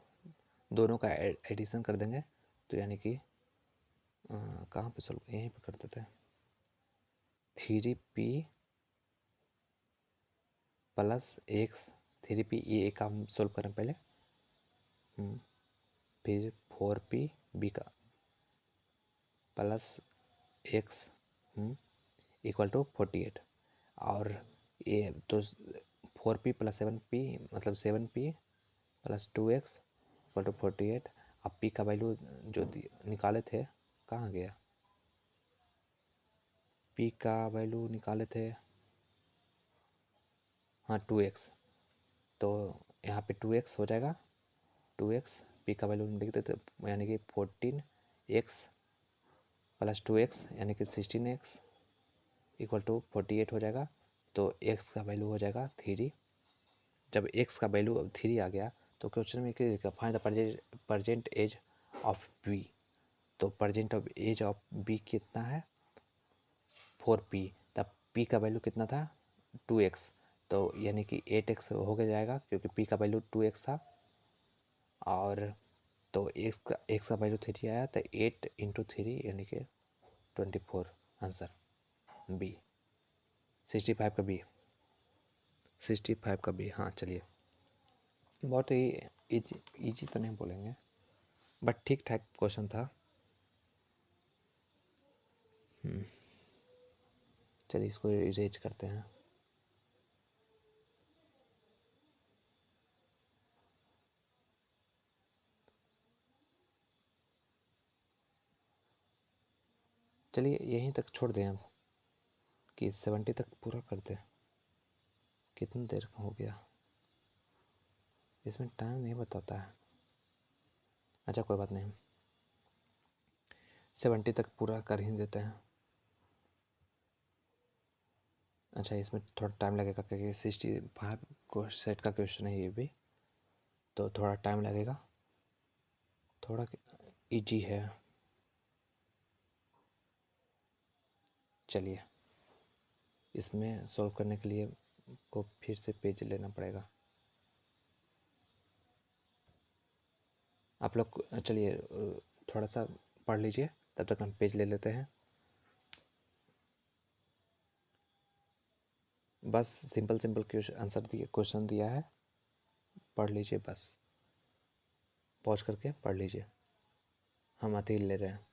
S1: दोनों का एडिशन कर देंगे, तो यानी कि कहाँ पे सोल्व, यहीं पे कर देते हैं। 3p प्लस एक्स, 3p ये का हम सोल्व करें पहले। फिर 4p बी का प्लस एक्स इक्वल टू 48। और ये तो 4p प्लस 7p मतलब 7p plus 2x equal to 48। अब p का वैल्यू जो निकाले थे कहाँ गया, p का वैल्यू निकाले थे, हाँ 2x, तो यहाँ पे 2x हो जाएगा, 2x p का वैल्यू लिख देते यानी कि 14x प्लस 2x यानी कि 16x इक्वल टू 48 हो जाएगा। तो x का वैल्यू हो जाएगा 3। जब x का वैल्यू 3 आ गया तो क्वेश्चन में क्या लिखा, find the present age of b। तो present of age of b कितना है 4p, तब p का वैल्यू कितना था 2x, तो यानी कि 8x हो गया जाएगा क्योंकि p का वैल्यू 2x था। और तो x का वैल्यू 3 आया तो 8 इंटू 3 यानी कि 24 आंसर बी 65 का बी 65 का बी। हाँ चलिए, बहुत ही इजी तो नहीं बोलेंगे बट ठीक ठाक क्वेश्चन था। चलिए इसको इरेज करते हैं। चलिए यहीं तक छोड़ दें अब कि 70 तक पूरा कर दें। कितनी देर का हो गया, इसमें टाइम नहीं बताता है। अच्छा कोई बात नहीं, 70 तक पूरा कर ही देते हैं। अच्छा इसमें थोड़ा टाइम लगेगा क्योंकि 65 को सेट का क्वेश्चन है ये भी, तो थोड़ा टाइम लगेगा, थोड़ा इजी है। चलिए इसमें सॉल्व करने के लिए को फिर से पेज लेना पड़ेगा आप लोग। चलिए थोड़ा सा पढ़ लीजिए, तब तक हम पेज ले लेते हैं। बस सिंपल सिंपल क्वेश्चन दिया है, पढ़ लीजिए बस, पॉज करके पढ़ लीजिए। हम आते ही ले रहे हैं।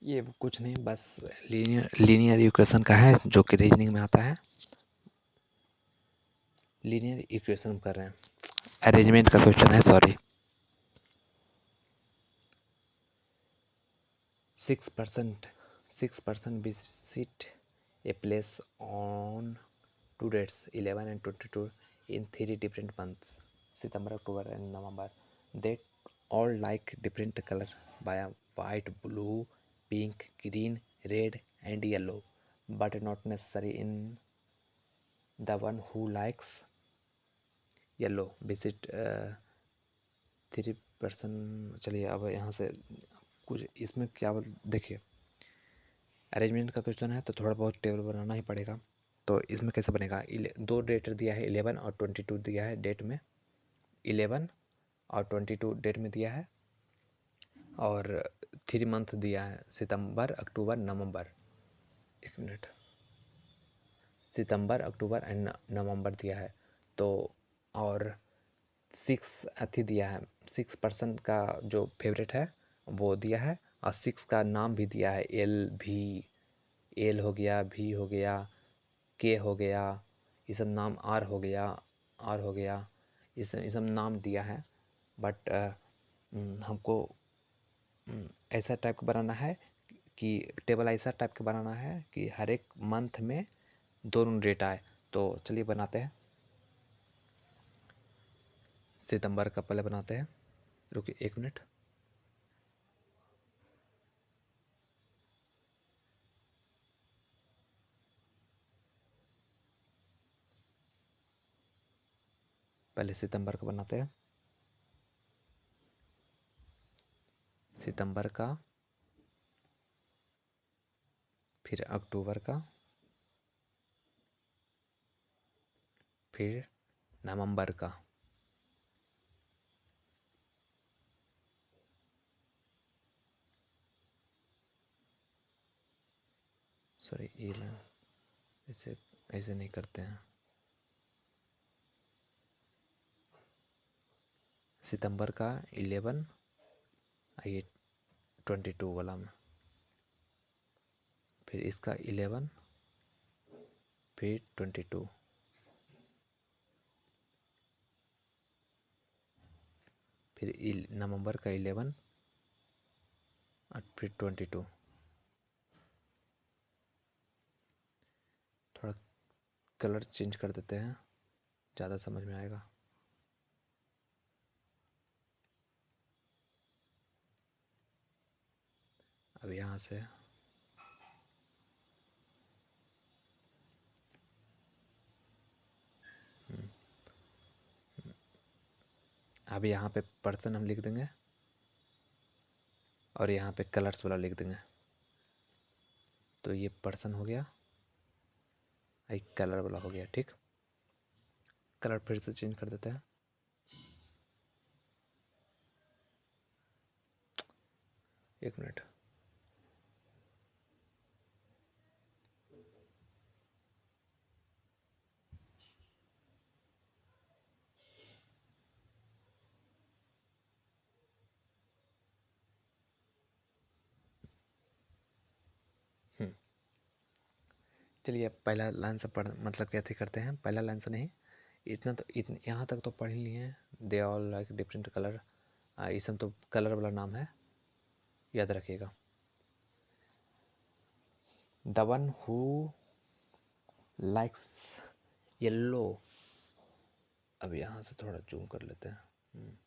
S1: ये कुछ नहीं, बस लीनियर इक्वेशन का है जो कि रीजनिंग में आता है। लीनियर इक्वेशन कर रहे हैं, अरेंजमेंट का क्वेश्चन है, sorry. 6% visit a place on two dates 11 and 22 in 3 different months, September, October and November. They all like different color by a white, blue, pink, green, red and yellow, but not necessary in the one who likes yellow visit 3%। चलिए अब यहाँ से कुछ इसमें क्या देखिए, अरेंजमेंट का क्वेश्चन है तो थोड़ा बहुत टेबल बनाना ही पड़ेगा। तो इसमें कैसे बनेगा, दो डेट दिया है 11 और 22 दिया है डेट में, 11 और 22 डेट में दिया है, और 3 मंथ दिया है सितंबर, अक्टूबर, नवंबर। एक minute, September, October and November दिया है। तो और 6 अथी दिया है, 6% का जो फेवरेट है वो दिया है, और 6 का नाम भी दिया है, एल भी, एल हो गया, भी हो गया, के हो गया, ये सब नाम, आर हो गया, आर हो गया, ये सब नाम दिया है। बट हमको ऐसा टाइप का बनाना है कि टेबल ऐसा टाइप का बनाना है कि हर एक मंथ में दोनों डेट आए। तो चलिए बनाते हैं, सितंबर का पहले बनाते हैं, रुकिए 1 मिनट। पहले सितंबर का बनाते हैं, सितंबर का, फिर अक्टूबर का, फिर नवंबर का, सॉरी ये लाइन ऐसे ऐसे नहीं करते हैं, सितंबर का 11, ये 22 वाला में, फिर इसका 11, फिर 22, फिर नवंबर का 11 और फिर 22। थोड़ा कलर चेंज कर देते हैं, ज़्यादा समझ में आएगा। अब यहाँ से अब यहाँ पे पर्सन हम लिख देंगे और यहाँ पे कलर्स वाला लिख देंगे। तो ये पर्सन हो गया, एक कलर वाला हो गया। ठीक, कलर फिर से चेंज कर देते हैं। एक मिनट, चलिए पहला लाइन से पढ़ मतलब कैसे करते हैं। पहला लाइन से नहीं, इतना तो यहाँ तक तो पढ़ ही लिए हैं। They all like different colour, ये सब तो कलर वाला नाम है, याद रखिएगा। The one who likes yellow, अब यहाँ से थोड़ा जूम कर लेते हैं।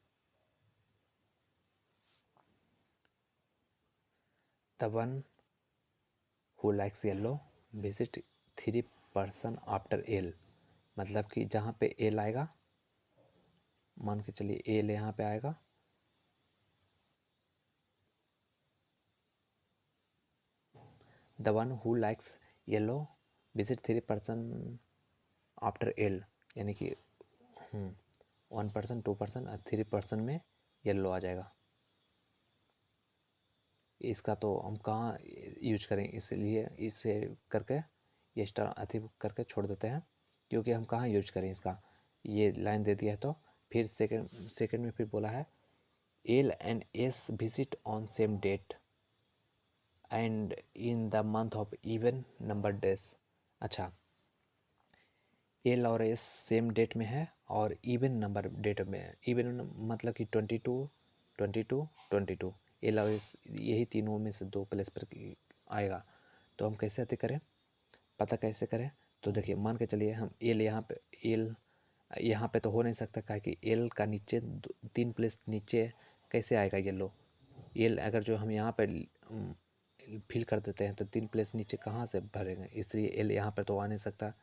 S1: The one who likes yellow visit 3 person after L, मतलब कि जहाँ पे एल आएगा, मान के चलिए एल यहाँ पे आएगा, the one who likes yellow visit 3 person after L, यानी कि 1 पर्सन 2 पर्सन और 3 पर्सन में येलो आ जाएगा। इसका तो हम कहाँ यूज करें, इसलिए इसे करके ये स्टार अथी करके छोड़ देते हैं, क्योंकि हम कहाँ यूज करें इसका। ये लाइन दे दिया है तो फिर सेकंड में फिर बोला है L and S visit on same date and in the month of even number days. अच्छा, एल और एस सेम डेट में है और इवन नंबर डेट में है। इवन मतलब कि 22 22 22, एल और एस यही तीनों में से 2 प्लेस पर आएगा। तो हम कैसे अति करें, पता कैसे करें। तो देखिए मान के चलिए हम एल यहाँ पे तो हो नहीं सकता, क्या कि एल का नीचे 3 प्लेस नीचे कैसे आएगा येलो। एल अगर जो हम यहाँ पर फिल कर देते हैं तो 3 प्लेस नीचे कहाँ से भरेंगे, इसलिए एल यहाँ पर तो आ नहीं सकता,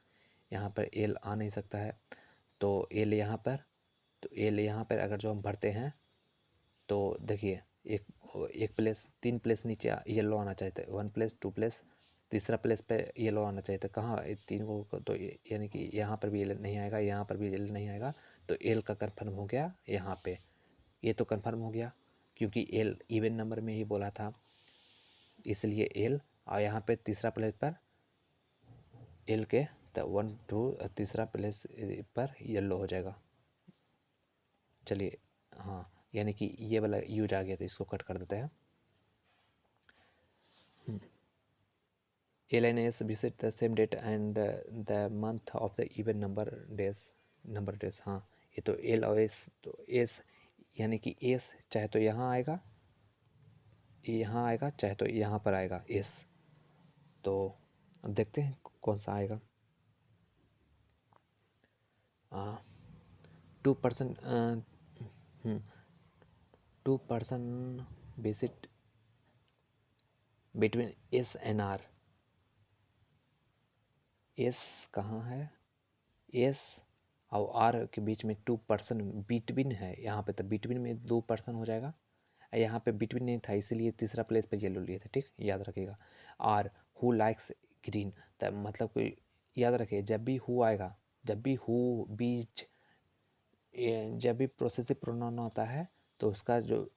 S1: यहाँ पर एल आ नहीं सकता है। तो एल यहाँ पर, तो एल यहाँ पर अगर जो हम भरते हैं तो देखिए एक एक प्लेस 3 प्लेस नीचे येलो आना चाहिए था, 1 प्लेस 2 प्लेस, तीसरा प्लेस पे येलो आना चाहिए था। कहाँ तीन को तो यानी कि यहाँ पर भी एल नहीं आएगा, यहाँ पर भी एल नहीं आएगा। तो एल का कन्फर्म हो गया यहाँ पे, ये तो कन्फर्म हो गया क्योंकि एल इवन नंबर में ही बोला था, इसलिए एल। और यहाँ पे तीसरा प्लेस पर एल के तो 1 2 तीसरा प्लेस पर येलो हो जाएगा। चलिए हाँ, यानी कि ये वाला यूज आ गया था, इसको कट कर देते हैं। L and S visit the same date and the month of the even number days. हाँ, ये तो एल और एस, तो एस यानी कि एस चाहे तो यहाँ आएगा, यहाँ आएगा, चाहे तो यहाँ पर आएगा एस। तो अब देखते हैं कौन सा आएगा। 2% 2% visit between S and R. S कहाँ है, एस और आर के बीच में 2% बिटवीन है, यहाँ पे तो बिटवीन में 2% हो जाएगा। यहाँ पे बिटवीन नहीं था, इसीलिए तीसरा प्लेस पे येलो लिए थे। ठीक, याद रखिएगा। आर हु लाइक्स ग्रीन, तब मतलब कोई याद रखिए, जब भी हु आएगा, जब भी हु बीच जब भी प्रोसेसिव प्रोनाउन होता है तो उसका जो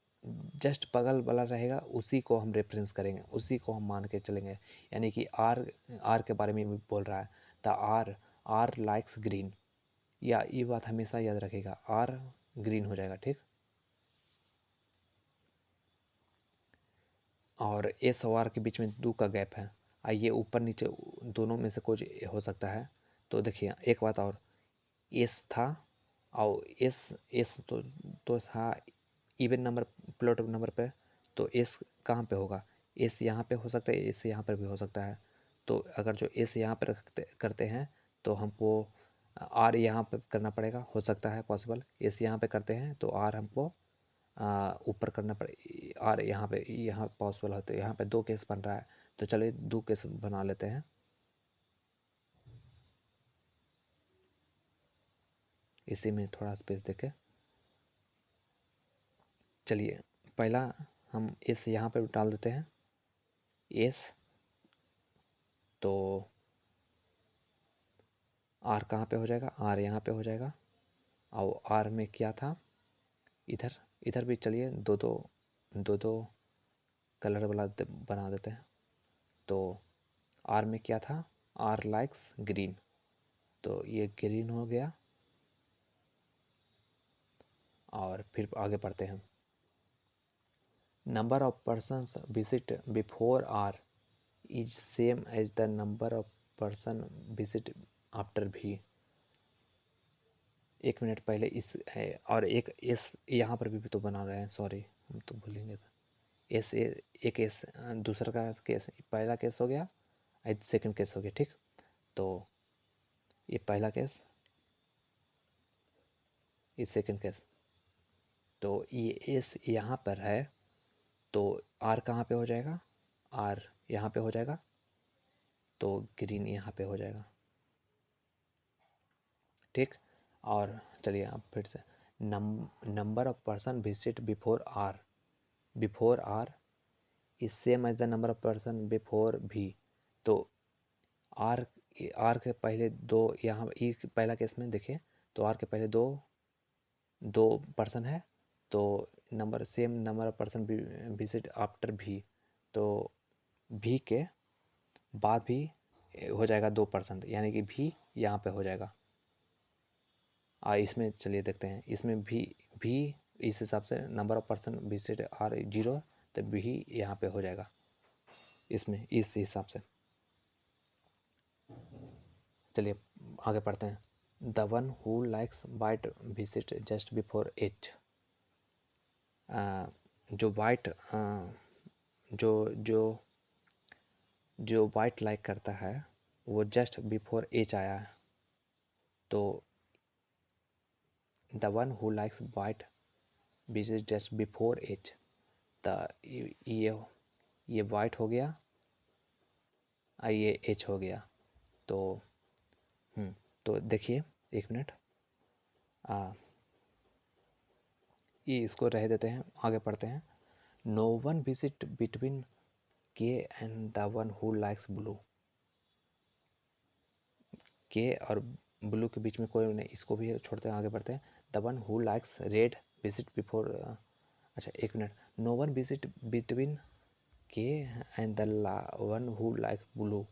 S1: जस्ट बगल वाला रहेगा उसी को हम रेफरेंस करेंगे, उसी को हम मान के चलेंगे। यानी कि आर के बारे में भी बोल रहा है, द आर लाइक्स ग्रीन, या ये बात हमेशा याद रखेगा, आर ग्रीन हो जाएगा, ठीक। और एस और आर के बीच में दो का गैप है, आइए ऊपर नीचे दोनों में से कुछ हो सकता है। तो देखिए एक बात और, एस था और एस तो था इवन नंबर प्लॉट नंबर पे, तो एस कहाँ पे होगा, एस यहाँ पे हो सकता है, एस यहाँ पर भी हो सकता है। तो अगर जो एस यहाँ पर करते हैं तो हमको आर यहाँ पे करना पड़ेगा, हो सकता है पॉसिबल। एस यहाँ पे करते हैं तो आर हमको ऊपर करना पड़े, आर यहाँ पॉसिबल होते हैं। यहाँ पे दो केस बन रहा है, तो चलिए दो केस बना लेते हैं। इसी में थोड़ा स्पेस देके चलिए, पहला हम एस यहाँ पे डाल देते हैं, एस, तो आर कहाँ पे हो जाएगा, आर यहाँ पे हो जाएगा। और आर में क्या था, इधर इधर भी चलिए दो दो कलर वाला बना देते हैं। तो आर में क्या था, आर लाइक्स ग्रीन, तो ये ग्रीन हो गया। और फिर आगे बढ़ते हैं, number of persons visit before R is same as the number of person visit after भी। एक मिनट पहले इस है, और एक एस यहाँ पर भी तो बना रहे हैं, सॉरी हम तो भूलेंगे था। एस एक एस दूसरा का केस, पहला केस हो गया, सेकंड केस हो गया, ठीक। तो ये पहला केस, ये सेकंड केस, तो ये एस यहाँ पर है, तो आर कहाँ पे हो जाएगा, आर यहाँ पे हो जाएगा, तो ग्रीन यहाँ पे हो जाएगा, ठीक। और चलिए अब फिर से, number of person visit before R is same as the number of person before भी। तो आर आर के पहले दो, यहाँ ई पहला केस में देखिए, तो आर के पहले दो दो पर्सन है, तो same number of person visit after भी, तो भी के बाद भी हो जाएगा 2%, यानी कि भी यहाँ पे हो जाएगा। इसमें चलिए देखते हैं, इसमें भी इस हिसाब से number of person visit are 0, तो भी यहाँ पे हो जाएगा इसमें, इस हिसाब से। चलिए आगे पढ़ते हैं, the one who likes white visit just before H. जो वाइट जो जो जो वाइट लाइक करता है वो जस्ट बिफोर एच आया है, तो the one who likes white visit just before H, the ये वाइट हो गया, ये एच हो गया। तो तो देखिए एक मिनट, ये इसको रह देते हैं, आगे पढ़ते हैं, no one visit between K and the one who likes blue. के और ब्लू के बीच में कोई नहीं, इसको भी छोड़ते हैं, आगे बढ़ते हैं, the one who likes red visit before, अच्छा एक मिनट, no one visit between K and the one who likes blue.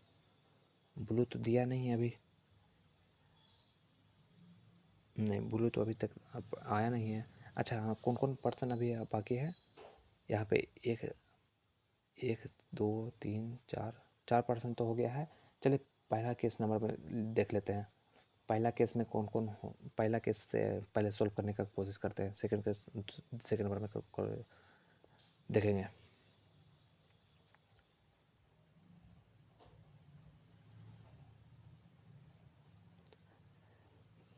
S1: Blue तो दिया नहीं है अभी, नहीं ब्लू तो अभी तक आया नहीं है। अच्छा हाँ, कौन कौन पर्सन अभी बाकी है यहाँ पे, एक एक दो तीन चार, 4% तो हो गया है। चलिए पहला केस नंबर में देख लेते हैं, पहला केस में कौन कौन हो, पहला केस से पहले सोल्व करने का कोशिश करते हैं, सेकंड केस सेकंड नंबर में देखेंगे।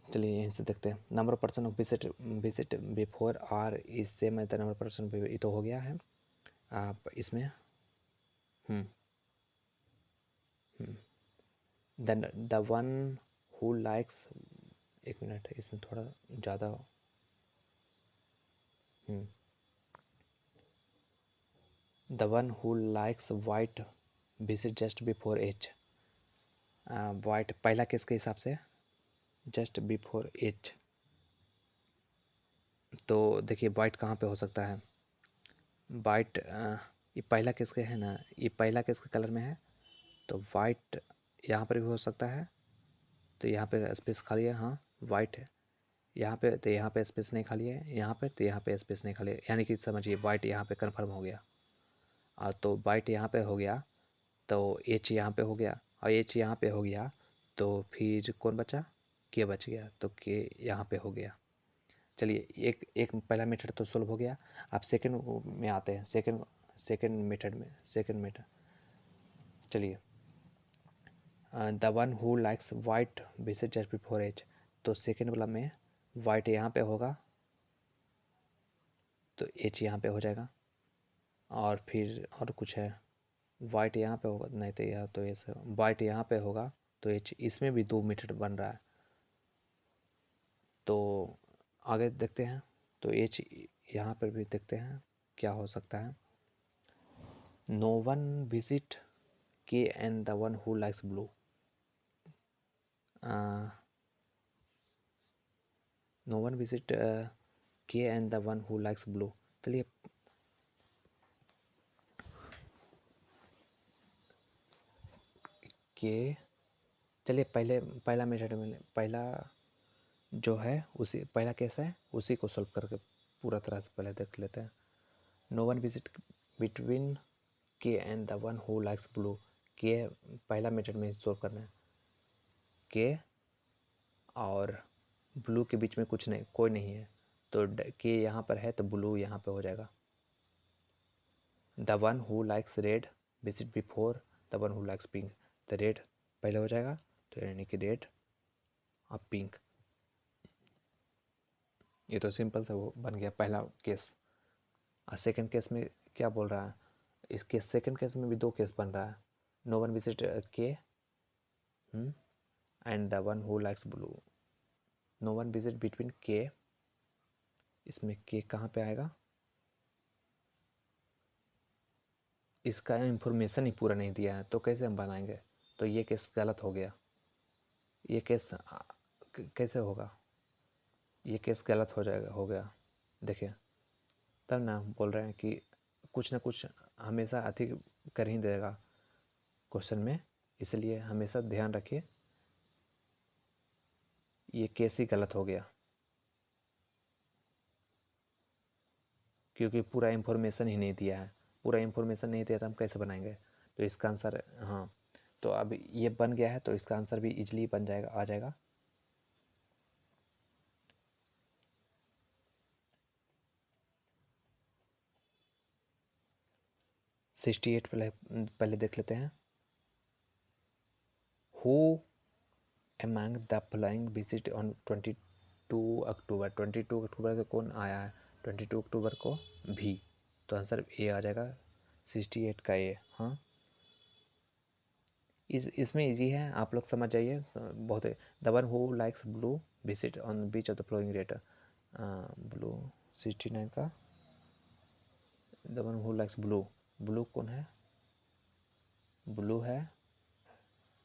S1: चलिए यहीं से देखते हैं, number of person visit before R is same as the number of person, ये तो हो गया है। आप इसमें द वन हु लाइक्स, एक मिनट इसमें थोड़ा ज़्यादा, the one who likes white visit just before H, white पहला केस के हिसाब से जस्ट बिफोर एच, तो देखिए वाइट कहाँ पे हो सकता है, वाइट ये पहला केस के है ना, ये पहला केस के कलर में है, तो वाइट यहाँ पर भी हो सकता है, तो यहाँ पे स्पेस खाली है, हाँ वाइट है यहाँ पे, तो यहाँ पे स्पेस नहीं खाली है, यहाँ पे तो यहाँ पे स्पेस नहीं खाली है, यानी कि समझिए वाइट यहाँ पे कन्फर्म हो गया। तो वाइट यहाँ पे हो गया, तो एच यहाँ पे हो गया, और एच यहाँ पे हो गया, तो फिर कौन बचा, के बच गया, तो के यहाँ पे हो गया। चलिए एक एक पहला मेथड तो सोल्व हो गया। आप सेकंड में आते हैं, सेकंड मेथड में, सेकंड मेथड चलिए, the one who likes white visit just before H, तो सेकंड वाला में वाइट यहाँ पे होगा, तो एच यहाँ पे हो जाएगा, और फिर और कुछ है, वाइट यहाँ पे होगा, नहीं तो यह तो ऐसे वाइट यहाँ पे होगा, तो एच, इसमें भी 2 मीटर बन रहा है, तो आगे देखते हैं, तो एच यहाँ पर भी देखते हैं क्या हो सकता है। No one visit K and the one who likes blue, no one visit K and the one who likes blue, चलिए के, चलिए पहला मेथड में पहला जो है उसी पहला केस है उसी को सॉल्व करके पूरा तरह से पहले देख लेते हैं। No one visit between K and the one who likes blue, के पहला मेथड में सॉल्व करना है, के और ब्लू के बीच में कुछ नहीं, कोई नहीं है, तो के यहाँ पर है तो ब्लू यहाँ पे हो जाएगा। The one who likes red visit before the one who likes pink, तो रेड पहले हो जाएगा, तो यानी कि रेड और पिंक, ये तो सिंपल सा वो बन गया पहला केस। और सेकंड केस में क्या बोल रहा है, इस केस सेकंड केस में भी 2 केस बन रहा है, no one visit K and the one who likes blue, no one visit between K, इसमें के कहाँ पे आएगा, इसका इंफॉर्मेशन ही पूरा नहीं दिया है, तो कैसे हम बनाएंगे, तो ये केस गलत हो गया, ये केस कैसे होगा, ये केस गलत हो जाएगा, हो गया, देखिए तब ना हम बोल रहे हैं कि कुछ ना कुछ हमेशा अधिक कर ही देगा क्वेश्चन में, इसलिए हमेशा ध्यान रखिए, ये केस ही गलत हो गया, क्योंकि पूरा इन्फॉर्मेशन ही नहीं दिया है, पूरा इन्फॉर्मेशन नहीं दिया तो हम कैसे बनाएंगे, तो इसका आंसर हाँ, तो अब ये बन गया है, तो इसका आंसर भी इजीली बन जाएगा, आ जाएगा। सिक्सटी एट पहले देख लेते हैं, who among the following visit on 22 अक्टूबर, 22 अक्टूबर को कौन आया है, 22 अक्टूबर को भी, तो आंसर ए आ जाएगा, 68 का ए, हाँ इसमें इजी है, आप लोग समझ जाइए, बहुत है। The one who likes blue visit on beach of the flowing rate, blue 69 का, the one who likes blue, blue कौन है, ब्लू है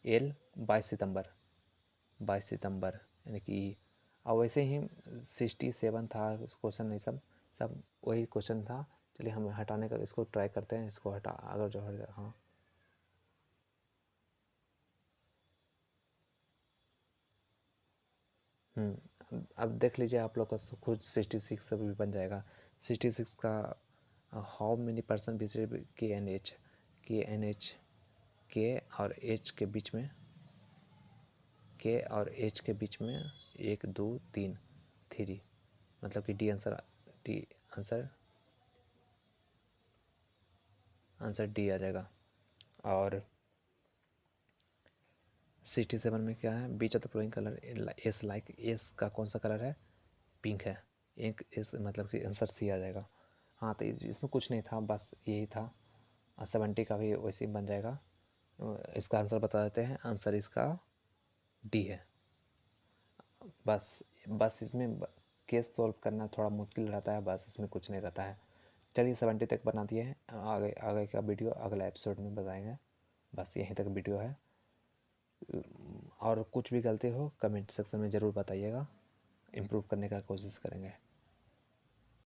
S1: एल, 22 सितंबर, 22 सितंबर यानी कि, और वैसे ही 67 था क्वेश्चन, नहीं सब सब वही क्वेश्चन था। चलिए हम हटाने का इसको ट्राई करते हैं, इसको हटा, अगर जो है हाँ अब देख लीजिए आप लोग का खुद 66 से भी बन जाएगा, 66 का हाउ मेनी पर्सन विजिट के एन एच, के एन एच, के और एच के बीच में, के और एच के बीच में 1 2 3 3, मतलब कि D answer, D answer, answer D आ जाएगा। और 67 में क्या है, which of the following colour S like, S का कौन सा कलर है, पिंक है, एक एस मतलब कि आंसर सी आ जाएगा। हाँ तो इसमें कुछ नहीं था, बस यही था, 70 का भी वैसे ही बन जाएगा। इसका आंसर बता देते हैं, आंसर इसका डी है। बस बस इसमें केस सॉल्व करना थोड़ा मुश्किल रहता है, बस इसमें कुछ नहीं रहता है। चलिए 70 तक बना दिए हैं, आगे आगे का वीडियो अगला एपिसोड में बताएंगे। बस यहीं तक वीडियो है। और कुछ भी गलती हो कमेंट सेक्शन में ज़रूर बताइएगा, इम्प्रूव करने का कोशिश करेंगे।